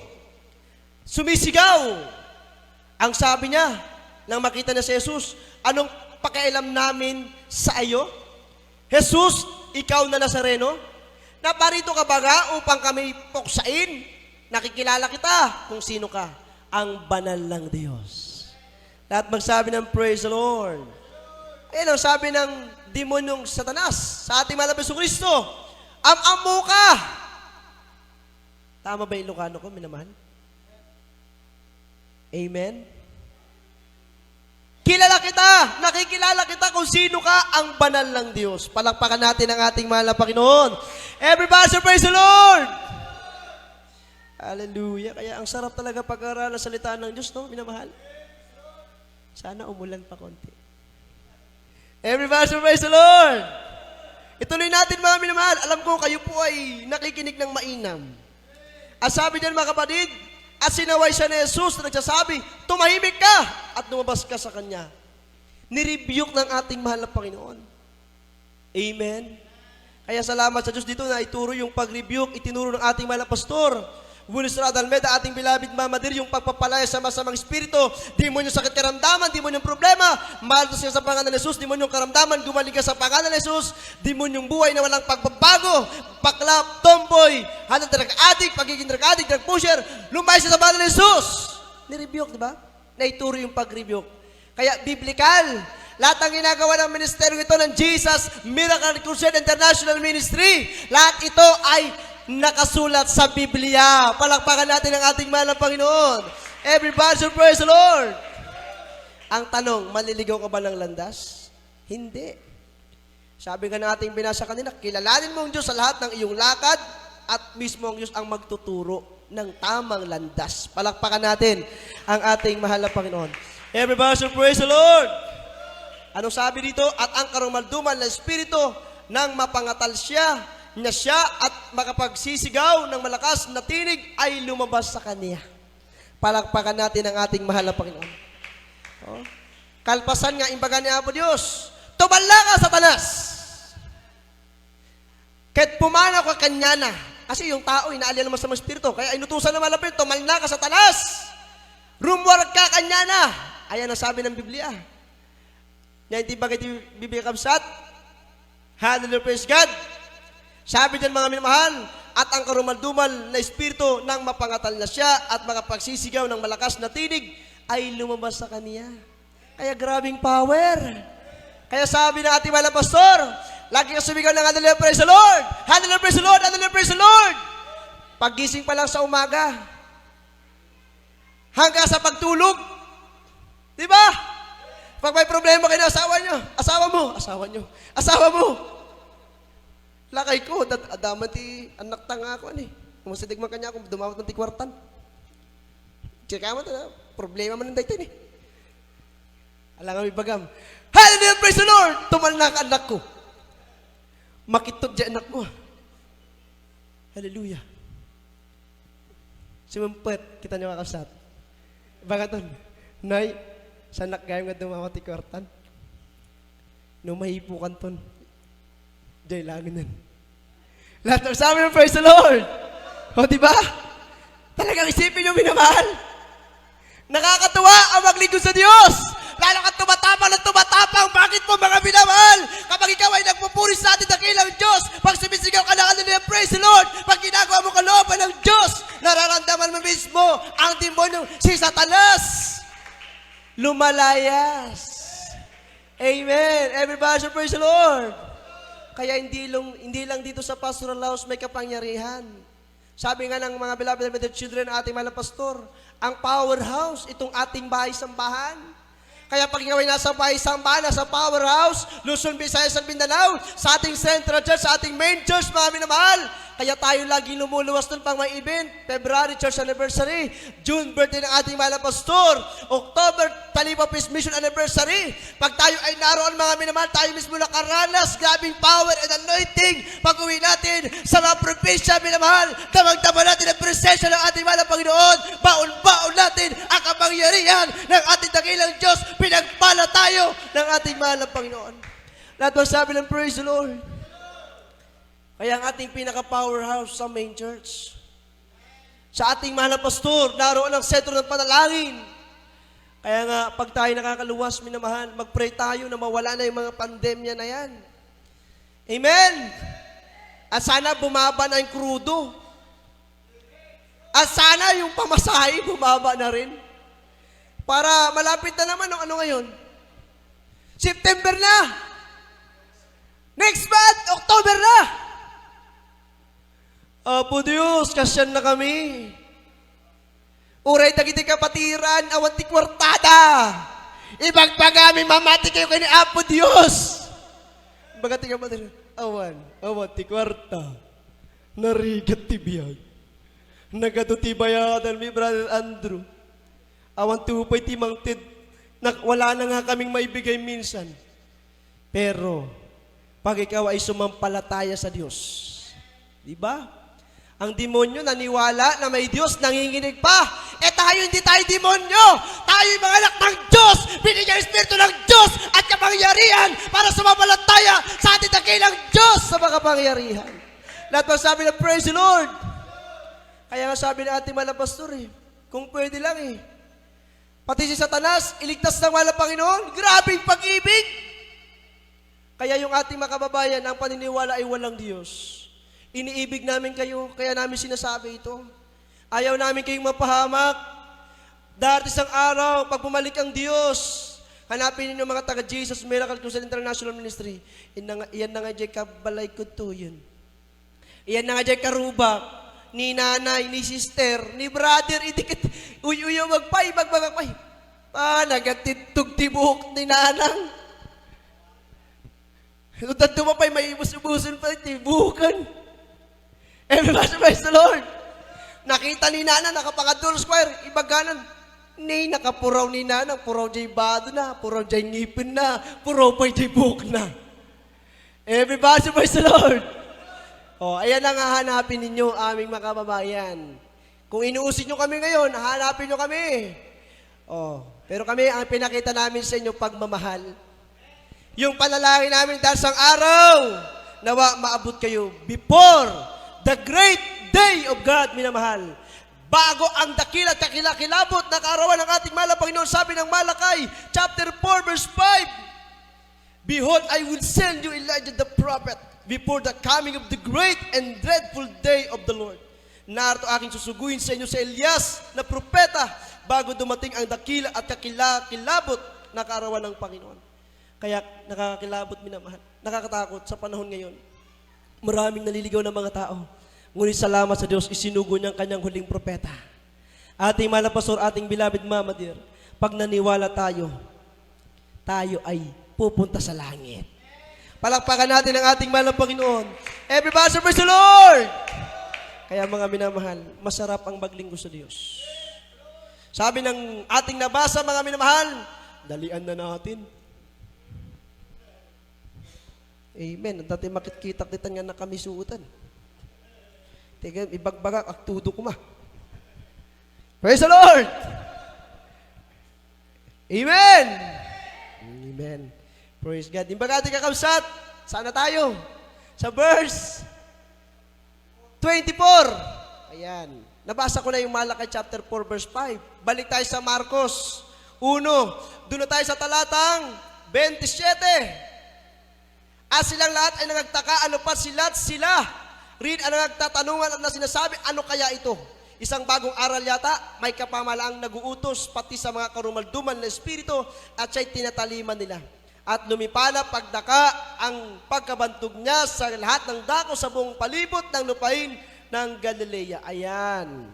Sumisigaw. Ang sabi niya, nang makita niya si Jesus, "Anong pakialam namin sa iyo? Jesus, ikaw na Nazareno? Naparito ka baga upang kami puksain? Nakikilala kita kung sino ka, ang banal ng Diyos." Lahat magsabi ng praise the Lord. Ayun ang sabi ng demonyong Satanas sa ating mahal na Hesus Kristo, "Am-amo ka." Tama ba yung Ilocano ko, minamahal? Amen? Kilala kita, nakikilala kita kung sino ka, ang banal ng Diyos. Palakpakan natin ang ating mahal na Panginoon. Everybody praise the Lord! Hallelujah. Kaya ang sarap talaga pag-aralan sa salita ng Diyos, no, minamahal? Sana umulan pa konti. Everybody praise the Lord! Ituloy natin mga minamahal. Alam ko kayo po ay nakikinig ng mainam. At sabi diyan mga kapatid, at sinaway siya ni Jesus na nagsasabi, "Tumahimik ka!" At lumabas ka sa kanya. Nirebuke ng ating mahal na Panginoon. Amen? Kaya salamat sa Diyos dito na ituro yung pag-rebuke, itinuro ng ating mahal na pastor, Bulis Radalmeda, ating beloved Mama Dear, yung pagpapalaya sa masamang espiritu, di mo yung sakit karamdaman, di mo yung problema, mahal siya sa pangalan ni Jesus, di mo yung karamdaman, gumaling ka sa pangalan ni Jesus, di mo yung buhay na walang pagbabago, paklap, tomboy, hanang drug addict, pagiging drug addict, drug pusher, lumay siya sa pangalan ni Jesus. Ni-rebuke, di ba? Naituro yung pag-rebuke. Kaya biblical, lahat ng ginagawa ng ministeryo ito ng Jesus Miracle Crusade International Ministry, lahat ito ay nakasulat sa Biblia. Palakpakan natin ang ating mahal na Panginoon. Everybody should praise the Lord. Ang tanong, maliligaw ka ba ng landas? Hindi. Sabi nga ng ating binasa kanina, kilalanin mo ang Diyos sa lahat ng iyong lakad at mismo ang Diyos ang magtuturo ng tamang landas. Palakpakan natin ang ating mahal na Panginoon. Everybody should praise the Lord. Anong sabi dito? At ang karumaldumal na espiritu nang mapangatal siya at makapagsisigaw ng malakas na tinig ay lumabas sa kanya. Palakpakan natin ang ating mahal na Panginoon. Oh. Kalpasan nga imbaga ni Apo Diyos, "Tumala ka, Satanas! Kahit pumana ka kanya na." Kasi yung tao, inaalian naman sa mga espiritu. Kaya inutusan na malapit, "Tumala ka, Satanas! Rumwar ka kanya na." Ayan ang sabi ng Biblia. Yan, di ba kayo Biblia kamsat? Hallelujah, praise God. Sabi dyan mga minamahal, at ang karumaldumal na espiritu ng mapangatal na siya at makapagsisigaw ng malakas na tinig ay lumabas sa kaniya. Kaya grabing power. Kaya sabi ng ating mga pastor, lagi ka sumigaw ng hallelujah, praise the Lord! Hallelujah, praise the Lord! Hallelujah, praise the Lord! Paggising pa lang sa umaga, hanggang sa pagtulog, di ba? Pag may problema kayo na asawa mo, lakay ko, adaman ti anak tanga ako, kumusidig man kanya akong dumawat ng tikwartan. Tsaka man, problema man ng daytan, Alang kami bagam, hallelujah, praise the Lord! Tumalnak anak ko. Makitod dyan anak ko. Hallelujah. Simumpet, kita niyo kakasat. Bagaton, Nay, sanak gayong nga dumawat ti kwartan. Numahipukan ton. Diyay langinan. Lahat ng sabi ng praise the Lord. O, diba? Talagang isipin nyo, minamahal. Nakakatuwa ang maglingkod sa Diyos. Lalo kang tumatapang ng tumatapang. Bakit po mga minamahal? Kapag ikaw ay nagpupuri sa atin dakilang Diyos, pag sumisigaw ka na kanila, praise the Lord, pag ginagawa mo kalooban ng Diyos, nararamdaman mo mismo ang demonyo, si Satanas. Lumalayas. Amen. Everybody should praise the Lord. Kaya hindi lang dito sa pastoral house may kapangyarihan. Sabi nga ng mga beloved children, ating mga pastor, ang powerhouse, itong ating bahay-sambahan. Kaya pag ikaw ay nasa bahay-sambahan, nasa powerhouse, Luzon, Visayas, at Mindanao, sa ating central church, sa ating main church, mga minamahal, kaya tayo lagi lumuluwas doon pang may event. February, church anniversary. June, birthday ng ating mahal na pastor. October, Talipa Peace Mission anniversary. Pag tayo ay naroon, mga minamahal, tayo mismo nakaranas, grabing power and anointing. Pag uwi natin sa mga probinsya, minamahal, damang-dama natin ang presensya ng ating mahal na Panginoon. Baon-baon natin ang kapangyarihan ng ating dakilang Diyos. Pinagpala tayo ng ating mahal na Panginoon. Lahat sabi ng praise the Lord. Kaya ang ating pinaka-powerhouse sa main church. Sa ating mahal na pastor, naroon ang sentro ng panalangin. Kaya nga, pag tayo nakakaluwas, minamahal, mag-pray tayo na mawala na yung mga pandemya na yan. Amen? At sana bumaba na yung krudo. At sana yung pamasahe bumaba na rin. Para malapit na naman, ano ngayon? September na! Next month, October na! Apo Diyos, kasyan na kami. Uray dagiti kapatiran, awan ti kwartada. Ibagpagami mamati kayo kay ni Apo Diyos. Bagati kapatiran, awan ti kwarta. Narigat ti biyag. Nagato ti bayadan mi Brother Andrew. Awan tupay ti mangtid. Wala na nga kaming maibigay minsan. Pero, pag ikaw ay sumampalataya sa Diyos, di ba? Ang demonyo naniwala na may Diyos, nanginginig pa. Tayo hindi tayo demonyo. Tayo mga anak ng Diyos. Binigyan ang Espiritu ng Diyos at kapangyarihan para sumampalataya sa ating dakilang Diyos sa mga kapangyarihan. Lahat ng sabi ng praise the Lord. Kaya nga sabi ng ating mga pastor, kung pwede lang pati si Satanas, iligtas ng mahal na Panginoon. Grabing pag-ibig. Kaya yung ating mga kababayan, ang paniniwala ay walang Diyos. Iniibig namin kayo, kaya namin sinasabi ito. Ayaw namin kayong mapahamak. Dahil isang araw, pag bumalik ang Diyos, hanapin ninyo mga taga-Jesus Miracle Crusade International Ministry. Iyan na nga dyan kabalay ko to yun. Iyan na nga dyan karubak, ni nanay, ni sister, ni brother, idikit, uy-uyo magpay. Nagatitog tibuk ni nanang. Utad dumapay, may ibus-ubusan pa, tibukan. Everybody praise the Lord. Nakita ni Nana, nakapangadul square, ibaganan. Nakapuraw ni Nana, puraw jay bado na, puraw jay ngipin na, puraw pa'y jay buhok na. Everybody praise the Lord. Ayan ang hahanapin ninyo, aming mga kababayan. Kung inuusin nyo kami ngayon, hahanapin nyo kami. Pero kami, ang pinakita namin sa inyo, pagmamahal. Yung panalangin namin dahil sang araw, nawa maabot kayo before the great day of God, minamahal. Bago ang dakila-kilabot na kaarawan ng ating mahal na Panginoon, sabi ng Malakay, chapter 4, verse 5, Behold, I will send you Elijah the prophet before the coming of the great and dreadful day of the Lord. Narito aking susuguin sa inyo sa Elias na propeta bago dumating ang dakila at kakilabot na kaarawan ng Panginoon. Kaya nakakakilabot, minamahal, nakakatakot sa panahon ngayon. Maraming naliligaw ng mga tao. Ngunit salamat sa Diyos, isinugo niyang kanyang huling propeta. Ating mahal na pastor, ating beloved Mama dear, pag naniwala tayo, tayo ay pupunta sa langit. Palakpakan natin ang ating mahal na Panginoon. Everybody, praise the Lord! Kaya mga minamahal, masarap ang maglingkod sa Diyos. Sabi ng ating nabasa, mga minamahal, dalian na natin. Amen. Dati makikita-kita nga na kami suutan. Teka, ibagbagak, aktudo ko ma. Praise the Lord! Amen! Amen. Praise God. Imbaga ating kakabsat, sana tayo sa verse 24. Ayan. Nabasa ko na yung Malakay chapter 4 verse 5. Balik tayo sa Marcos 1. Doon na tayo sa talatang 27. At silang lahat ay nagtaka, ano pa sila? Rin ang nagtatanungan at na sinasabi, ano kaya ito? Isang bagong aral yata, may kapamalaang naguutos pati sa mga karumalduman na espiritu at siya'y tinataliman nila. At lumipala pagdaka ang pagkabantog niya sa lahat ng dako sa buong palibot ng lupain ng Galilea. Ayan,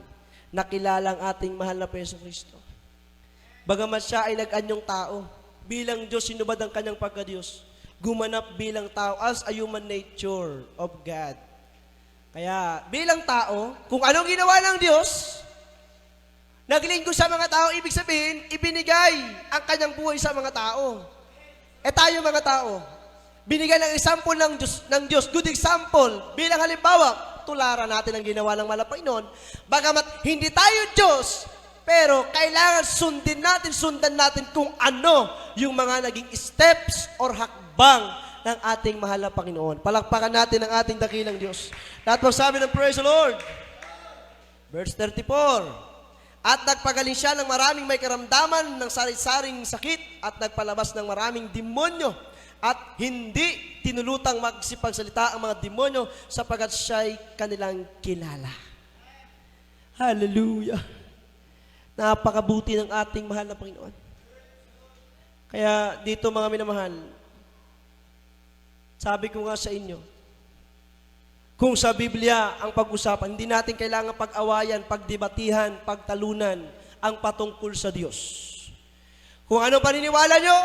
nakilala ang ating mahal na Yesu Kristo. Bagamat siya ay nag-anyong tao, bilang Diyos sinubad ang kanyang pagka-Diyos, gumanap bilang tao as a human nature of God. Kaya bilang tao, kung anong ginawa ng Diyos, naglingkod sa mga tao, ibig sabihin, ibinigay ang kanyang buhay sa mga tao. Tayo mga tao, binigyan ng example ng Diyos, good example, bilang halimbawa, tularan natin ang ginawa ng Panginoon. Bagamat hindi tayo Diyos, pero kailangan sundan natin kung ano yung mga naging steps or hakbang ng ating mahal na Panginoon. Palakpakan natin ang ating dakilang Diyos. Lahat magsabi ng praise the Lord. Verse 34. At nagpagaling siya ng maraming may karamdaman ng sari-saring sakit at nagpalabas ng maraming demonyo at hindi tinulutang magsipagsalita ang mga demonyo sapagat siya'y kanilang kilala. Hallelujah! Napakabuti ng ating mahal na Panginoon. Kaya dito mga minamahal, sabi ko nga sa inyo, kung sa Biblia ang pag-usapan, hindi natin kailangan pag-awayan, pagdebatihan, pagtalunan ang patungkol sa Diyos. Kung ano paniniwala nyo,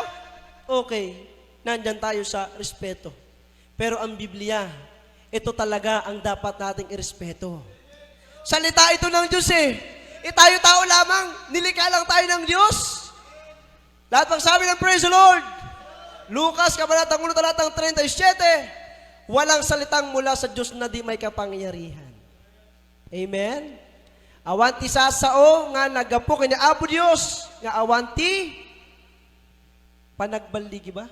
okay, nandyan tayo sa respeto. Pero ang Biblia, ito talaga ang dapat nating irespeto. Salita ito ng Diyos tayo tao lamang, nilikha lang tayo ng Diyos. Lahat magsabi ng praise the Lord. Lucas, kabanatang 1, talatang 37, walang salitang mula sa Diyos na di may kapangyarihan. Amen? Awanti sasao nga nagapo kanya Apo Diyos, nga awanti, panagbaligi ba?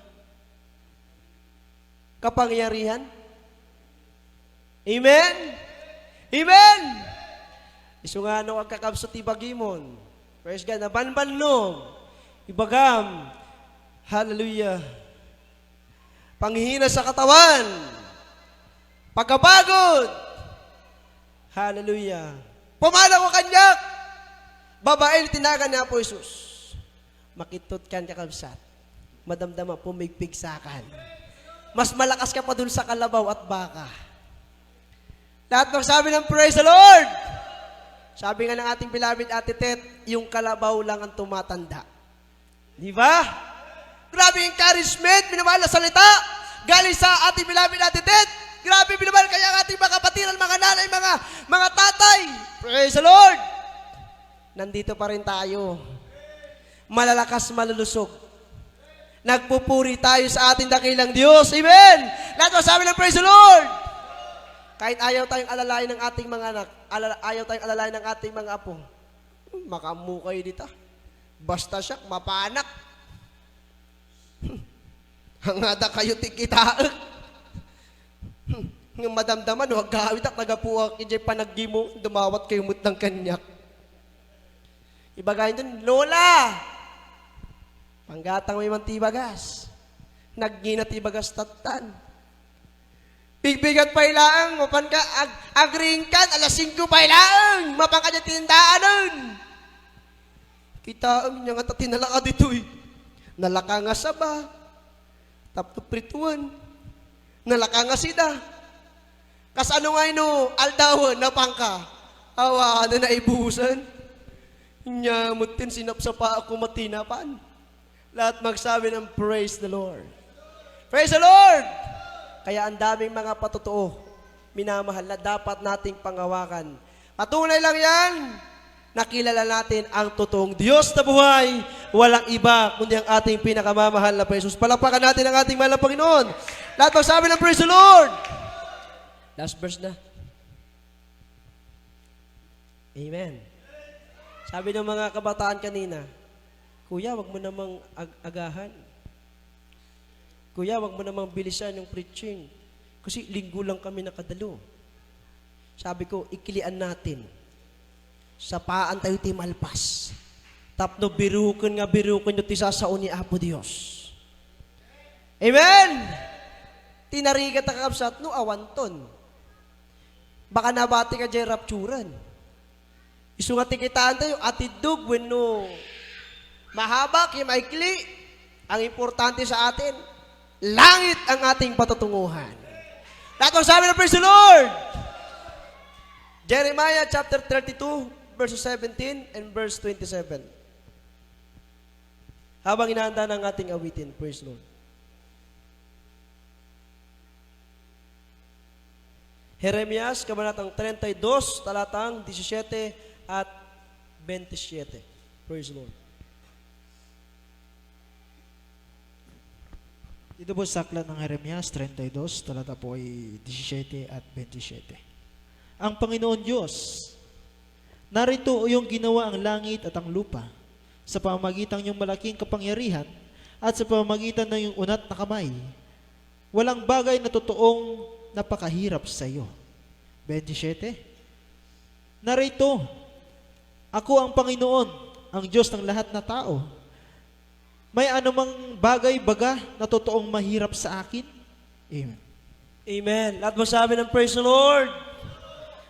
Kapangyarihan? Amen? Amen? Isu nga no agkakabsat ibagimon. Praise God, nabanbanlong, ibagam, hallelujah. Panghihina sa katawan, pagkapagod, hallelujah. Pumala ko kanyak, babae tinagan niya po Jesus. Makitot kan kakabsat, madamdama pumigpigsakan. Mas malakas ka pa dun sa kalabaw at baka. Lahat magsabi ng praise the Lord. Sabi nga ng ating beloved Ate Tet, yung kalabaw lang ang tumatanda. Di ba? Grabe encouragement, minamahal na salita. Galing sa ating beloved Ate Tet. Grabe minamahal kaya ang ating mga kapatiran, mga nanay, mga tatay. Praise the Lord. Nandito pa rin tayo. Malalakas, malulusog. Nagpupuri tayo sa ating dakilang Diyos. Amen. Lahat masabi ng praise the Lord. Kahit ayaw tayong alalayan ng ating mga anak, ayaw tayong alalayan ng ating mga apo, makamukay dito. Basta siya, mapanak. Hangada kayo tikitaak. Ng madamdaman, huwag kahawitak, nagapuak, ijay panaggi mo, dumawat kayo mut ng kanyak. Ibagayin dun, Lola! Panggatang may mantibagas. Nagginat ibagas tatan. Bigbigan pa ilaang, mapan ka, agringkan, alas 5 pa ilaang, mapan ka dyan tindaan nun. Kita ang niya nga tinalaka dito eh. Nalaka nga saba, tapos prituan, nalaka nga sida. Kasano nga ino, aldawan, napangka, awa na naibuhusan. Nyamutin, sinapsapa ako matinapan. Lahat magsabi ng praise the Lord. Praise the Lord! Kaya ang daming mga patotoo, minamahal na dapat nating pangawakan. Patunay lang yan, nakilala natin ang totoong Diyos na buhay, walang iba kundi ang ating pinakamamahal na Jesus. Palakpakan natin ang ating mahal na Panginoon. Lahat magsabi ng praise the Lord! Last verse na. Amen. Sabi ng mga kabataan kanina, Kuya, wag mo namang agahan. Kuya, wag mo namang bilisan yung preaching. Kasi linggo lang kami nakadalo. Sabi ko, ikilian natin. Sa paan tayo ti malpas. Tapno birukon yung ti sasaon ni Apo Diyos. Amen! Tinarigat ang kapsat no awanton. Baka nabati ka dyan rapturan. Isungati kitaan tayo, atidug when no mahaba, kaya maikli. Ang importante sa atin, langit ang ating patutunguhan. Lahat ang sabi ng praise the Lord! Jeremiah chapter 32, verse 17 and verse 27. Habang inahanda ng ating awitin, praise the Lord. Jeremias, kabanatang 32, talatang 17 at 27. Praise the Lord. Dito po sa aklat ng Jeremias 32, talata po ay 17 at 27. Ang Panginoon Diyos, narito o yung ginawa ang langit at ang lupa sa pamamagitan ng malaking kapangyarihan at sa pamamagitan ng iyong unat na kamay. Walang bagay na totoong napakahirap sa iyo. 27. Narito, ako ang Panginoon, ang Diyos ng lahat na tao. May anumang bagay baga na totoong mahirap sa akin? Amen. Amen. Lahat masabi ng praise the Lord.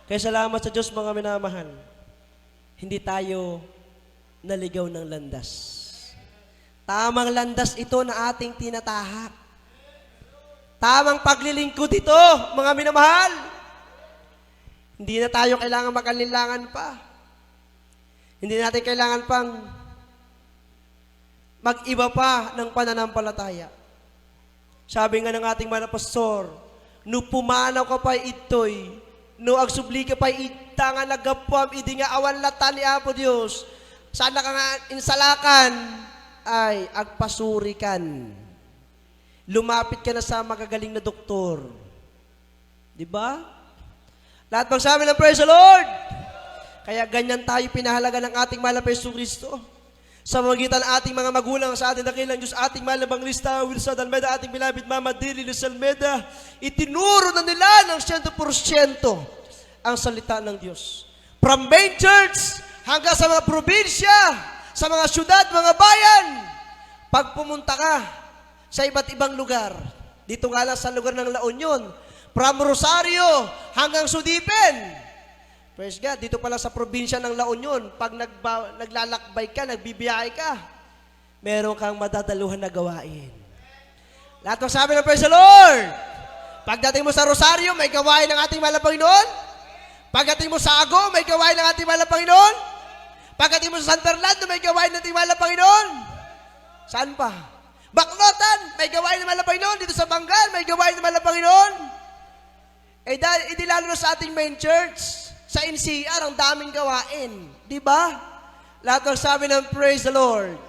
Kaya salamat sa Diyos mga minamahal. Hindi tayo naligaw ng landas. Tamang landas ito na ating tinatahak. Tamang paglilingkod ito, mga minamahal. Hindi na tayo kailangan makalilangan pa. Hindi natin kailangan pang mag-iba pa ng pananampalataya. Sabi nga ng ating mga pastor, no pumanaw ka pa ito'y, no agsubli ka pa ita nga nagapwam, idi nga awan latan ni Apo Diyos, sana ka nga insalakan, ay agpasuri kan. Lumapit ka na sa magagaling na doktor. Diba? Lahat magsabi ng praise the Lord! Kaya ganyan tayo pinahalaga ng ating mahal na Jesu Kristo. Sa magitan ng ating mga magulang sa ating dakilang Diyos, ating mahal na Banglista, Wilson Almeda, ating bilabid Mama Dili Liz Almeda, itinuro na nila ng 100% ang salita ng Diyos. From main church hanggang sa mga probinsya, sa mga syudad, mga bayan, pag pumunta ka sa iba't ibang lugar, dito nga lang sa lugar ng La Union, from Rosario hanggang Sudipen, praise God, dito pala sa probinsya ng La Union, pag naglalakbay ka, nagbibiyahe ka, meron kang madadaluhan na gawain. Lahat ng sabi ng praise the Lord. Pagdating mo sa Rosario, may gawain ng ating mahal na Panginoon. Pagdating mo sa Ago, may gawain ng ating mahal na Panginoon. Pagdating mo sa San Fernando, may gawain ng ating mahal na Panginoon. Saan pa? Baclotan, may gawain ng mahal na Panginoon. Dito sa Bangal, may gawain ng mahal na Panginoon. Di lalo na sa ating main church. Sa NCR, ang daming gawain. Di ba? Lahat ng sabi ng praise the Lord.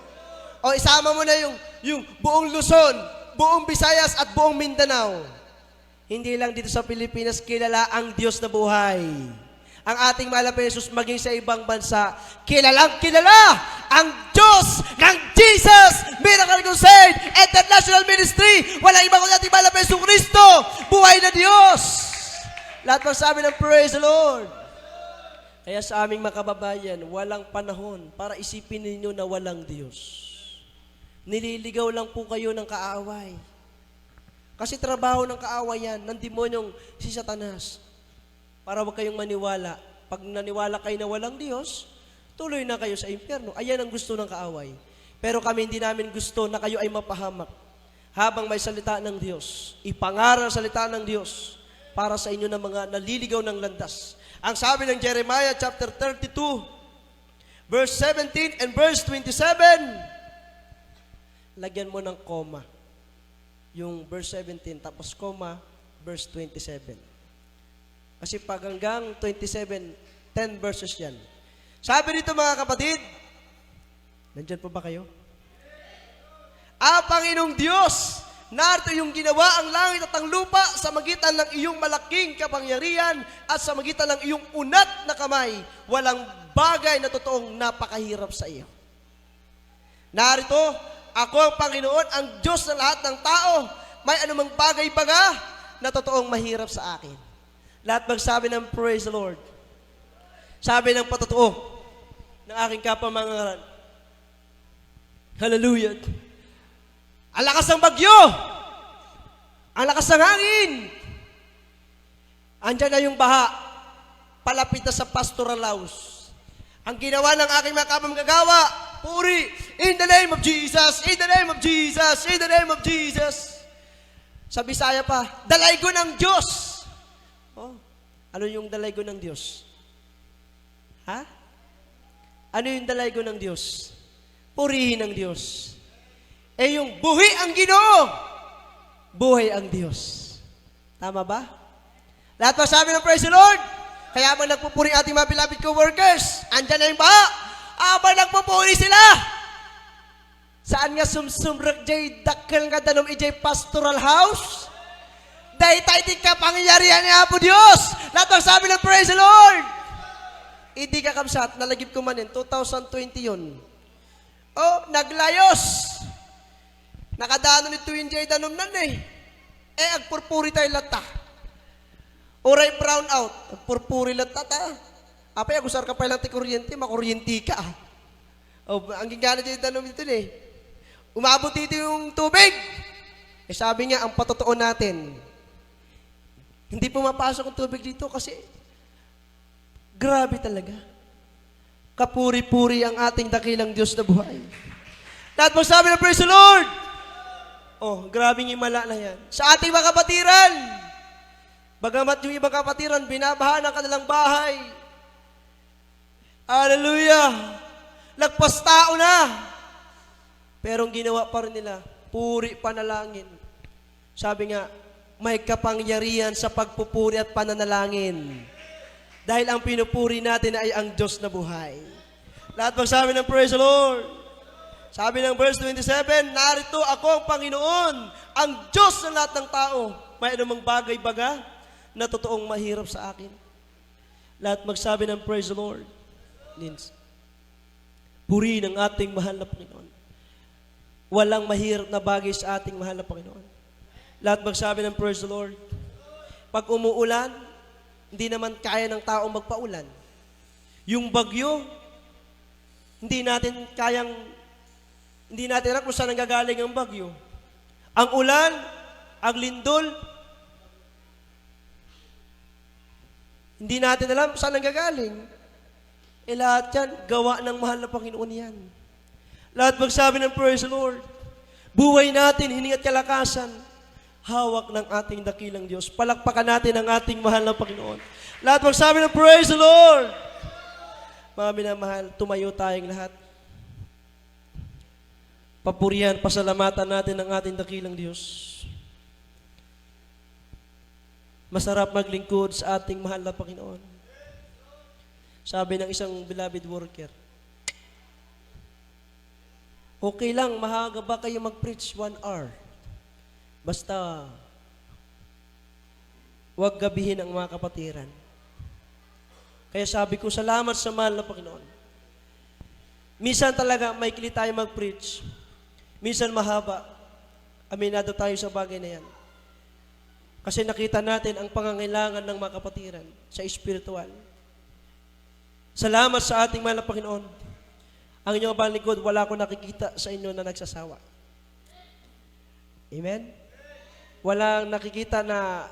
O isama mo na yung buong Luzon, buong Visayas at buong Mindanao. Hindi lang dito sa Pilipinas kilala ang Diyos na buhay. Ang ating mahal na Jesus maging sa ibang bansa, kilalang kilala ang Diyos ng Jesus Miracle Crusade International Ministry. Walang ibang kundi ating mahal na Jesus Kristo, buhay na Diyos. Lahat ng sabi ng praise the Lord. Kaya sa aming mga kababayan, walang panahon para isipin ninyo na walang Diyos. Nililigaw lang po kayo ng kaaway. Kasi trabaho ng kaaway yan, ng demonyong si Satanas. Para wag kayong maniwala. Pag naniwala kayo na walang Diyos, tuloy na kayo sa impyerno. Ayan ang gusto ng kaaway. Pero kami hindi namin gusto na kayo ay mapahamak. Habang may salita ng Diyos, ipangaral ang salita ng Diyos para sa inyo ng mga naliligaw ng landas. Ang sabi ng Jeremiah chapter 32, verse 17 and verse 27, lagyan mo ng comma. Yung verse 17, tapos comma, verse 27. Kasi pag hanggang 27, 10 verses yan. Sabi dito mga kapatid, nandyan po ba kayo? Panginoong Diyos, narito yung ginawa ang langit at ang lupa sa magitan ng iyong malaking kapangyarihan at sa magitan ng iyong unat na kamay. Walang bagay na totoong napakahirap sa iyo. Narito, ako ang Panginoon, ang Diyos ng lahat ng tao. May anumang bagay baga na totoong mahirap sa akin. Lahat magsabi ng praise the Lord. Sabi ng patotoo ng aking kapamangaran. Hallelujah. Ang lakas ng bagyo. Ang lakas ng hangin. Andyan na yung baha. Palapit na sa pastoral house. Ang ginawa ng aking mga kapamanggagawa, puri, in the name of Jesus, in the name of Jesus, in the name of Jesus. Sa Bisaya pa, dalaygo ng Diyos. Oh, ano yung dalaygo ng Diyos? Ha? Ano yung dalaygo ng Diyos? Purihin ng Diyos. Yung buhi ang Ginoo, buhay ang Diyos. Tama ba? Lahat pa sabi ng praise the Lord. Kaya man nagpupuri ating mga beloved co-workers, andyan na yung baha. Abang nagpupuri sila. Saan nga sumsumrak jay dakkel nga danom ijay pastoral house? Dahil tayo di ka pangyayarihan ni Apo Diyos. Lahat ang sabi ng praise the Lord. Hindi ka kamsat, nalagip ko manin, 2020 yun. Oh, naglayos. Nakadano ni Twin J danom nan eh. Agpurpuri tayo lata. Oray brown out. Agpurpuri lata ta. Apay, agusar ka pa lang ti kuryente, makuryenti ka. Oh, ang gigana dyan danom ito eh. Umabot dito yung tubig. Sabi niya, ang patotoo natin, hindi pumapasok ang tubig dito kasi grabe talaga. Kapuri-puri ang ating dakilang Diyos na buhay. Lahat mo sabi na praise the Lord. Oh, grabing himala na yan. Sa ating mga kapatiran, bagamat yung ibang kapatiran, binabaha ng kanilang bahay. Hallelujah! Lagpas tao na. Pero ang ginawa pa rin nila, puri panalangin. Sabi nga, may kapangyarihan sa pagpupuri at pananalangin. Dahil ang pinupuri natin ay ang Diyos na buhay. Lahat magsabi ng praise the Lord. Sabi ng verse 27, narito ako ang Panginoon, ang Diyos ng lahat ng tao. May anumang bagay baga na totoong mahirap sa akin. Lahat magsabi ng praise the Lord. Lins. Puri ng ating mahal na Panginoon. Walang mahirap na bagay sa ating mahal na Panginoon. Lahat magsabi ng praise the Lord. Pag umuulan, hindi naman kaya ng taong magpaulan. Yung bagyo, hindi natin alam kung saan nanggagaling ang bagyo. Ang ulan, ang lindol, hindi natin alam kung saan nanggagaling. Lahat yan, gawa ng mahal na Panginoon yan. Lahat magsabi ng praise the Lord. Buhay natin, hininga at kalakasan, hawak ng ating dakilang Diyos. Palakpakan natin ang ating mahal na Panginoon. Lahat magsabi ng praise the Lord. Mga minamahal, tumayo tayong lahat. Papurihan, pasalamatan natin ang ating dakilang Diyos. Masarap maglingkod sa ating mahal na Panginoon. Sabi ng isang beloved worker, okay lang, mahaga ba kayo mag-preach 1 hour? Basta, huwag gabihin ang mga kapatiran. Kaya sabi ko, salamat sa mahal na Panginoon. Minsan talaga, maikli tayo mag-preach. Minsan mahaba. Aminado tayo sa bagay na yan. Kasi nakita natin ang pangangailangan ng mga kapatiran sa espiritual. Salamat sa ating mahal na Panginoon. Ang inyong balikod, wala ko nakikita sa inyo na nagsasawa. Amen? walang nakikita na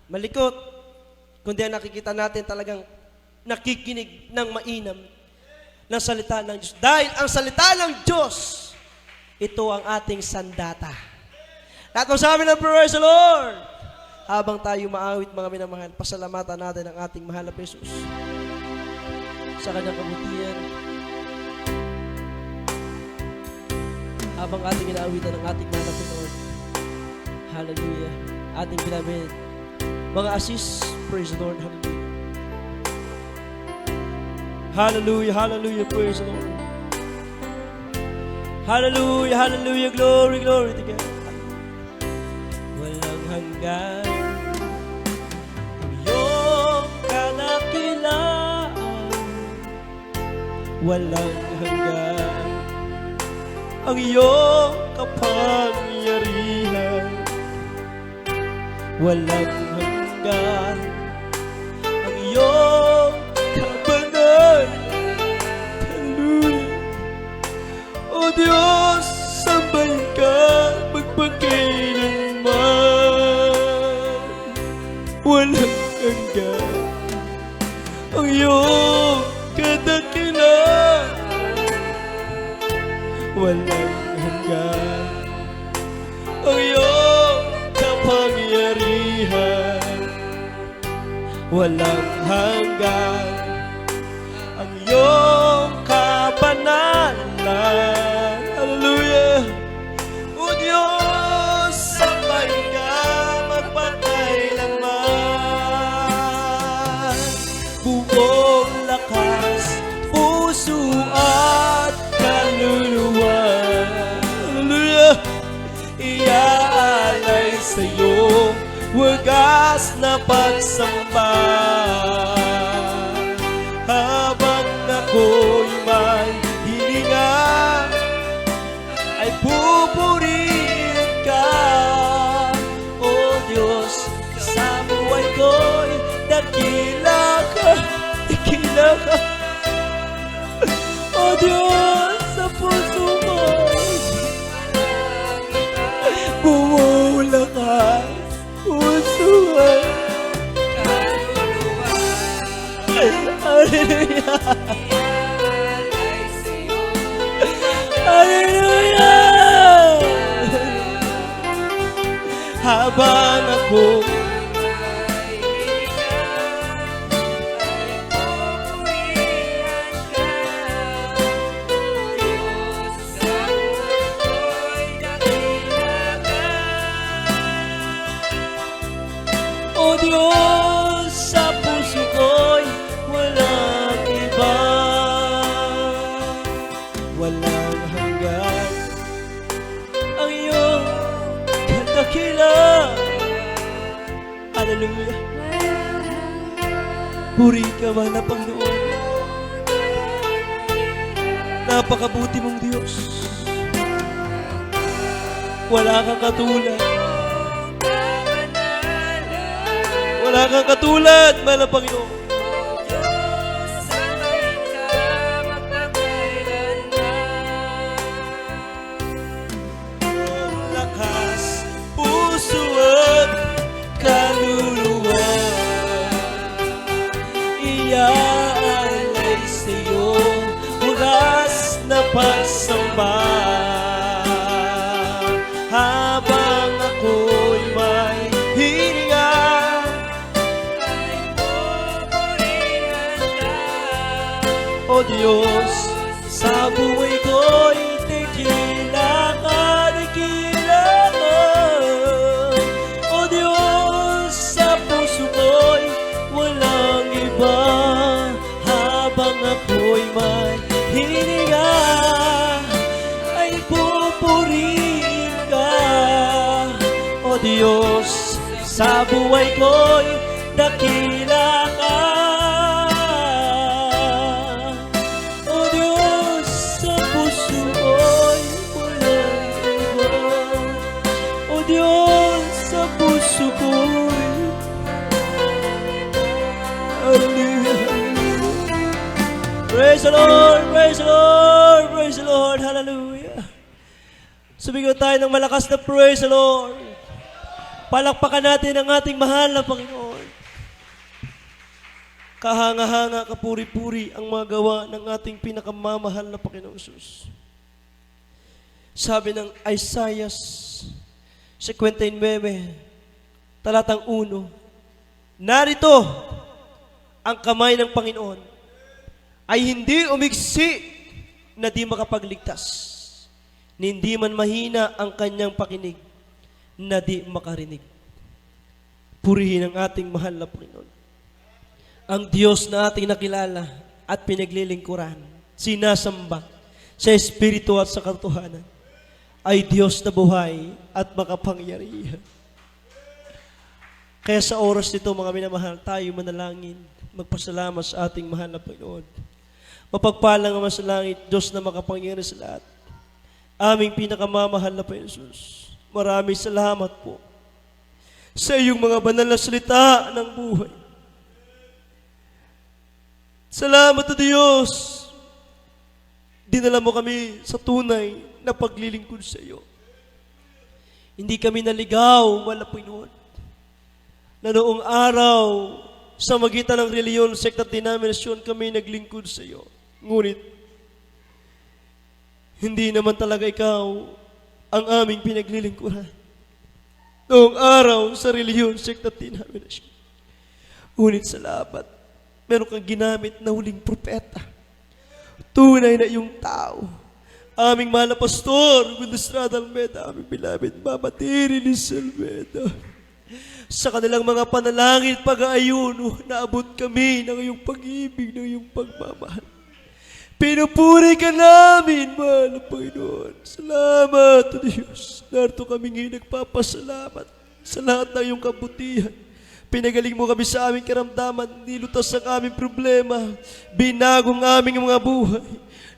malikot, kundi ang nakikita natin talagang nakikinig ng mainam ng salita ng Diyos. Dahil ang salita ng Diyos, ito ang ating sandata. Lahat mo sa amin ng praise the Lord. Habang tayo maawit, mga minamahal, pasalamatan natin ang ating mahal na Jesus sa kanyang kabutihan. Habang ating inaawitan ang ating mahal na Panginoon. Hallelujah. Ating pinamit. Mga assist, praise the Lord. Hallelujah. Hallelujah, hallelujah, praise the Lord. Hallelujah, hallelujah, glory, glory to God. Walang hanggan ang iyong kadakilaan. Walang hanggan ang iyong kapangyarihan. Walang hanggan ang iyong kabanal. Hallelujah. O Diyos, sambahin ka magpakailanman. Walang hanggan ang iyong kadakilaan. Walang hanggan ang iyong kapangyarihan. Walang hanggan ang iyong kabanalan. Hallelujah. O Diyos, sambahin ka magpakailanman. Buong lakas, puso at kaluluwa. Hallelujah. Iaalay sa'yo wagas na pagsamba. Habang ako'y may hininga, ay pupurihin ka. O Diyos, sa buhay ko'y dakila ka, dakila ka. O Diyos, sa puso mo'y buong lakas, puso at hallelujah. Hallelujah. Habang ako O Diyos, sa puso ko'y walang iba. Walang hanggan ang iyong kadakilaan. Hallelujah. Puri ka man na Panginoon. Napakabuti mong Diyos. Wala kang katulad. Wala kang katulad, mahal na Panginoon. Lakas, puso at kaluluwa, iaalay sa'yo oras na pagsamba. Habang ako'y may hininga, O Diyos, sa buhay ko'y dakila ka, dakila ka. O Diyos, sa puso ko'y walang iba. Habang ako'y may hininga, ay pupurihin ka. O Diyos, sa buhay ko'y dakila ka. Diyos, sa puso ko'y hallelujah. Praise the Lord, praise the Lord, praise the Lord, hallelujah. Sumigaw tayo ng malakas na praise the Lord. Palakpakan natin ang ating mahal na Panginoon. Kahanga-hanga, kapuri-puri ang mga gawa ng ating pinakamamahal na Panginoong Sus. Sabi ng Isaiah 59, talatang 1, narito ang kamay ng Panginoon ay hindi umigsi na di makapagligtas, hindi man mahina ang kanyang pakinig na di makarinig. Purihin ang ating mahal na Panginoon. Ang Diyos na ating nakilala at pinaglilingkuran, sinasamba sa Espiritu at sa katotohanan, ay Diyos na buhay at makapangyarihan. Kaya sa oras nito, mga minamahal, tayo manalangin, magpasalamat sa ating mahal na Panginoon. Mapagpalang naman sa langit, Diyos na makapangyarihan sa lahat. Aming pinakamamahal na Panginoon Jesus, maraming salamat po sa iyong mga banal na salita ng buhay. Salamat o Diyos, dinala mo kami sa tunay na paglilingkod sa iyo. Hindi kami naligaw, mahal na Panginoon, na noong araw sa magitan ng reliyon, sekta at denominasyon kami naglingkod sa iyo. Ngunit, hindi naman talaga ikaw ang aming pinaglilingkuran. Noong araw sa reliyon, sekta at denominasyon. Ngunit salamat, meron kang ginamit na huling propeta. Tunay na iyong tao. Aming mahal na pastor, Gundestrada Almeda, aming beloved Mama Tirilis Almeda. Sa kanilang mga panalangin at pag-aayuno, naabot kami ng iyong pag-ibig, ng iyong pagmamahal. Pinupuri ka namin, mahal na Panginoon. Salamat, O Diyos. Narito kami ngayon nagpapasalamat sa lahat ng iyong kabutihan. Pinagaling mo kami sa aming karamdaman, nilutas ang aming problema, binago ang aming mga buhay.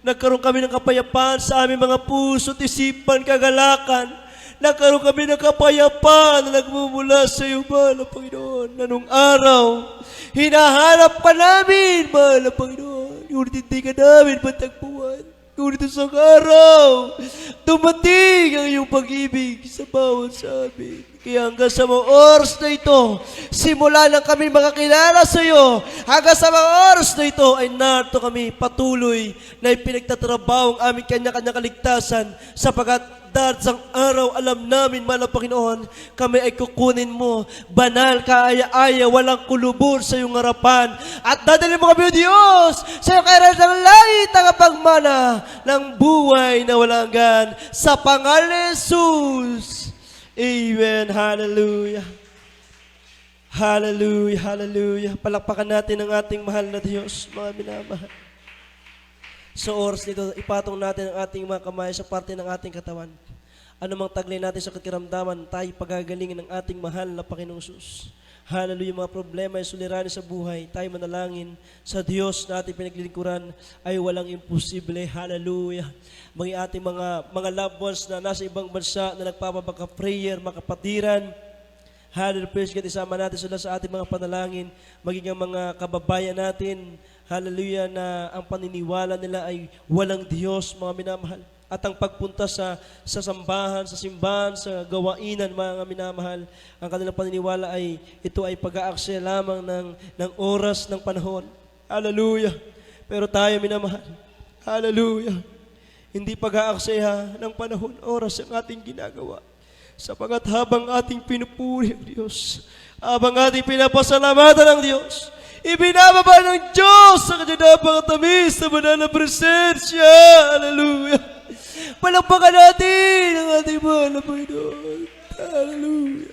Nagkaroon kami ng kapayapaan sa aming mga puso at isipan, kagalakan. Nagkaroon kami ng kapayapaan na nagmumula sa iyo, mahal na Panginoon. Na nung araw, hinahanap ka namin, mahal na Panginoon. Ngunit hindi ka namin matagpuan. Ngunit isang araw, dumating ang iyong pag-ibig sa bawat sa amin. Kaya hanggang sa mga oras na ito, simula nang kami makakilala sa iyo, hanggang sa mga oras na ito, ay narito kami patuloy na ipinagtatrabaho ang aming kanya-kanya kaligtasan, sapagat darating araw, alam namin, mahal na Panginoon, kami ay kukunin mo, banal, kaaya-aya, walang kulubor sa iyong harapan, at dadalhin mo kami, O Diyos, sa iyong kairan ng langit, ang pagmana ng buhay na walang hanggan, sa pangalan ni Jesus. Amen. Hallelujah. Hallelujah. Hallelujah. Palakpakan natin ang ating mahal na Diyos, mga minamahal. Sa oras nito, ipatong natin ang ating mga kamay sa parte ng ating katawan. Ano mang taglay natin sa kakiramdaman, tayo pagagalingin ng ating mahal na Panginoong Jesus. Hallelujah, mga problema ay suliranin sa buhay. Tayo manalangin sa Diyos na ating pinaglilingkuran ay walang imposible. Hallelujah. Mga ating mga loved ones na nasa ibang bansa na nagpapabaka-prayer, makapatiran. Hallelujah, praise God, isama natin sila sa ating mga panalangin. Maging ang mga kababayan natin, hallelujah, na ang paniniwala nila ay walang Diyos, mga minamahal. At ang pagpunta sa sambahan, sa simbahan, sa gawainan, mga minamahal, ang kanilang paniniwala ay ito ay pag-aaksaya lamang ng oras, ng panahon. Hallelujah. Pero tayo, minamahal, hallelujah, hindi pag-aaksaya ng panahon, oras ang ating ginagawa. Sapagat habang ating pinupuri ang Diyos, habang ating pinapasalamatan ang Diyos, ibinababa ng Diyos sa kanyang napakatamis na banal na presensya. Hallelujah. Palakpakan natin ang ating mahal na Panginoon. Hallelujah.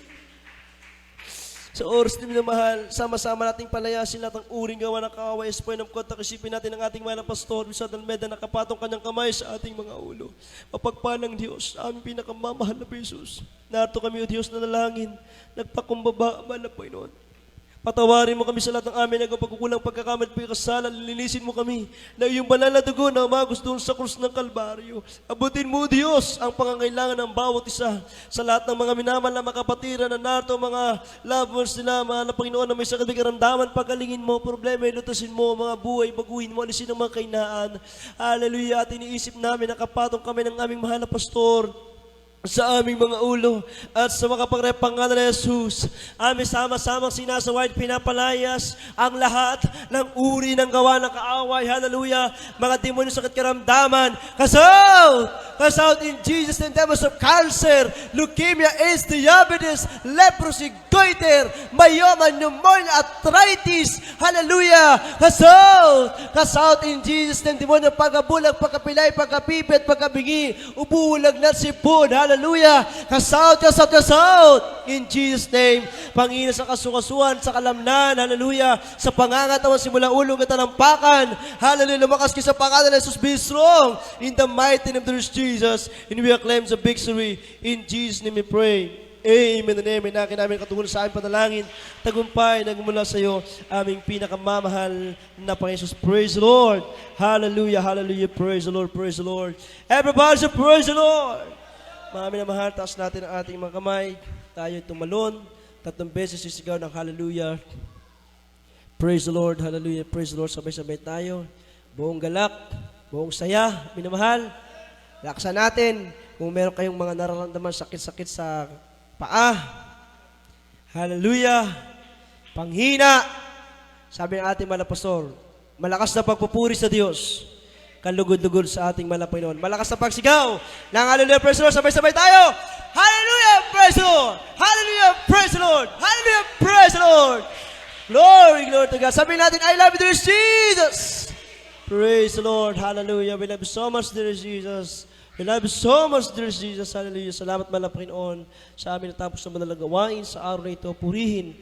Sa oras na minamahal, sama-sama nating palayasin lahat ng uring gawa ng kaaway, espoy ng kontak, isipin natin ang ating mahal na pastor, Wisad Almeda, nakapatong kanyang kamay sa ating mga ulo. Mapagpalang Diyos, aming pinakamamahal na Jesus. Narito kami, O Diyos, na nalangin, nagpakumbaba, mahal na Panginoon. Patawarin mo kami sa lahat ng amin na pagkukulang, pagkakamali, pagkakasala, lilinisin mo kami na iyong banal na dugo na umagos doon sa krus ng Kalbaryo. Abutin mo, Diyos, ang pangangailangan ng bawat isa sa lahat ng mga minamahal na makapatiran na narito, mga loved ones nila, mahal na Panginoon, na may sakit ng karamdaman, pagkalingin mo, problema, ilutasin mo, mga buhay, baguhin mo, alisin ang mga kainaan. Hallelujah, at iniisip namin, nakapatong kami ng aming mahal na pastor, sa aming mga ulo at sa makapangyarihan ni Jesus. Aming sama-samang sinasaway at pinapalayas ang lahat ng uri ng gawa ng kaaway. Hallelujah. Mga demonyo sakit karamdaman. Kasout! Kasout in Jesus name. Demons of cancer, leukemia, AIDS, diabetes, leprosy, goiter, myoma, pneumonia, arthritis. Hallelujah. Kasout! Kasout in Jesus name. Demonyo pagkabulag, pagkapilay, pagkapipit, pagkabingi, ubulag na sipon. Hallelujah. Kasout, kasout, kasout. In Jesus name. Panginoon sa kasukasuan, sa kalamnan. Hallelujah. Sa pangangatawan simula ulo at talampakan. Hallelujah. Lumakas kayo sa pangalan ng Jesus. Be strong. In the mighty name of the Lord Jesus. And we acclaim the victory. In Jesus name we pray. Amen and amen. Nakin namin katulong sa aming panalangin. Tagumpay, nagmula sa iyo, aming pinakamamahal na Panginoon. Praise the Lord. Hallelujah, hallelujah. Praise the Lord, praise the Lord. Everybody say, praise the Lord. Mga minamahal, taas natin ang ating mga kamay. Tayo tumalon. 3 beses sisigaw ng hallelujah. Praise the Lord, hallelujah. Praise the Lord. Sabay-sabay tayo. Buong galak, buong saya, minamahal. Laksan natin. Kung meron kayong mga nararamdaman sakit-sakit sa paa. Hallelujah. Panghina. Sabi ng ating malapastor, malakas na pagpupuri sa Diyos. Kalugod-lugod sa ating malapay noon. Malakas na pagsigaw ng hallelujah, praise the Lord. Sabay-sabay tayo. Hallelujah, praise the Lord. Hallelujah, praise the Lord. Hallelujah, praise the Lord. Glory, glory to God. Sabihin natin, I love you, dear Jesus. Praise the Lord. Hallelujah. We love you so much, dear Jesus. We love you so much, dear Jesus. Hallelujah. Salamat mahal na Panginoon sa amin natapos na manalang gawain sa araw na ito. Purihin,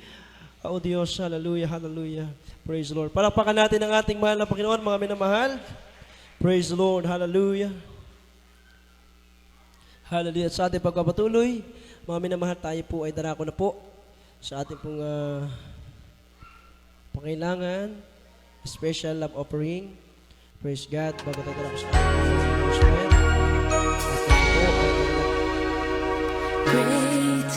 O Diyos. Hallelujah, hallelujah. Praise the Lord. Palakpakan natin ang ating mahal na Panginoon, mga minamahal. Praise the Lord. Hallelujah. Hallelujah. At sa ating pagpapatuloy, mga minamahal, tayo po ay darako na po sa ating pong pangailangan, special love offering. Praise God. Bago tayo darako sa ating Great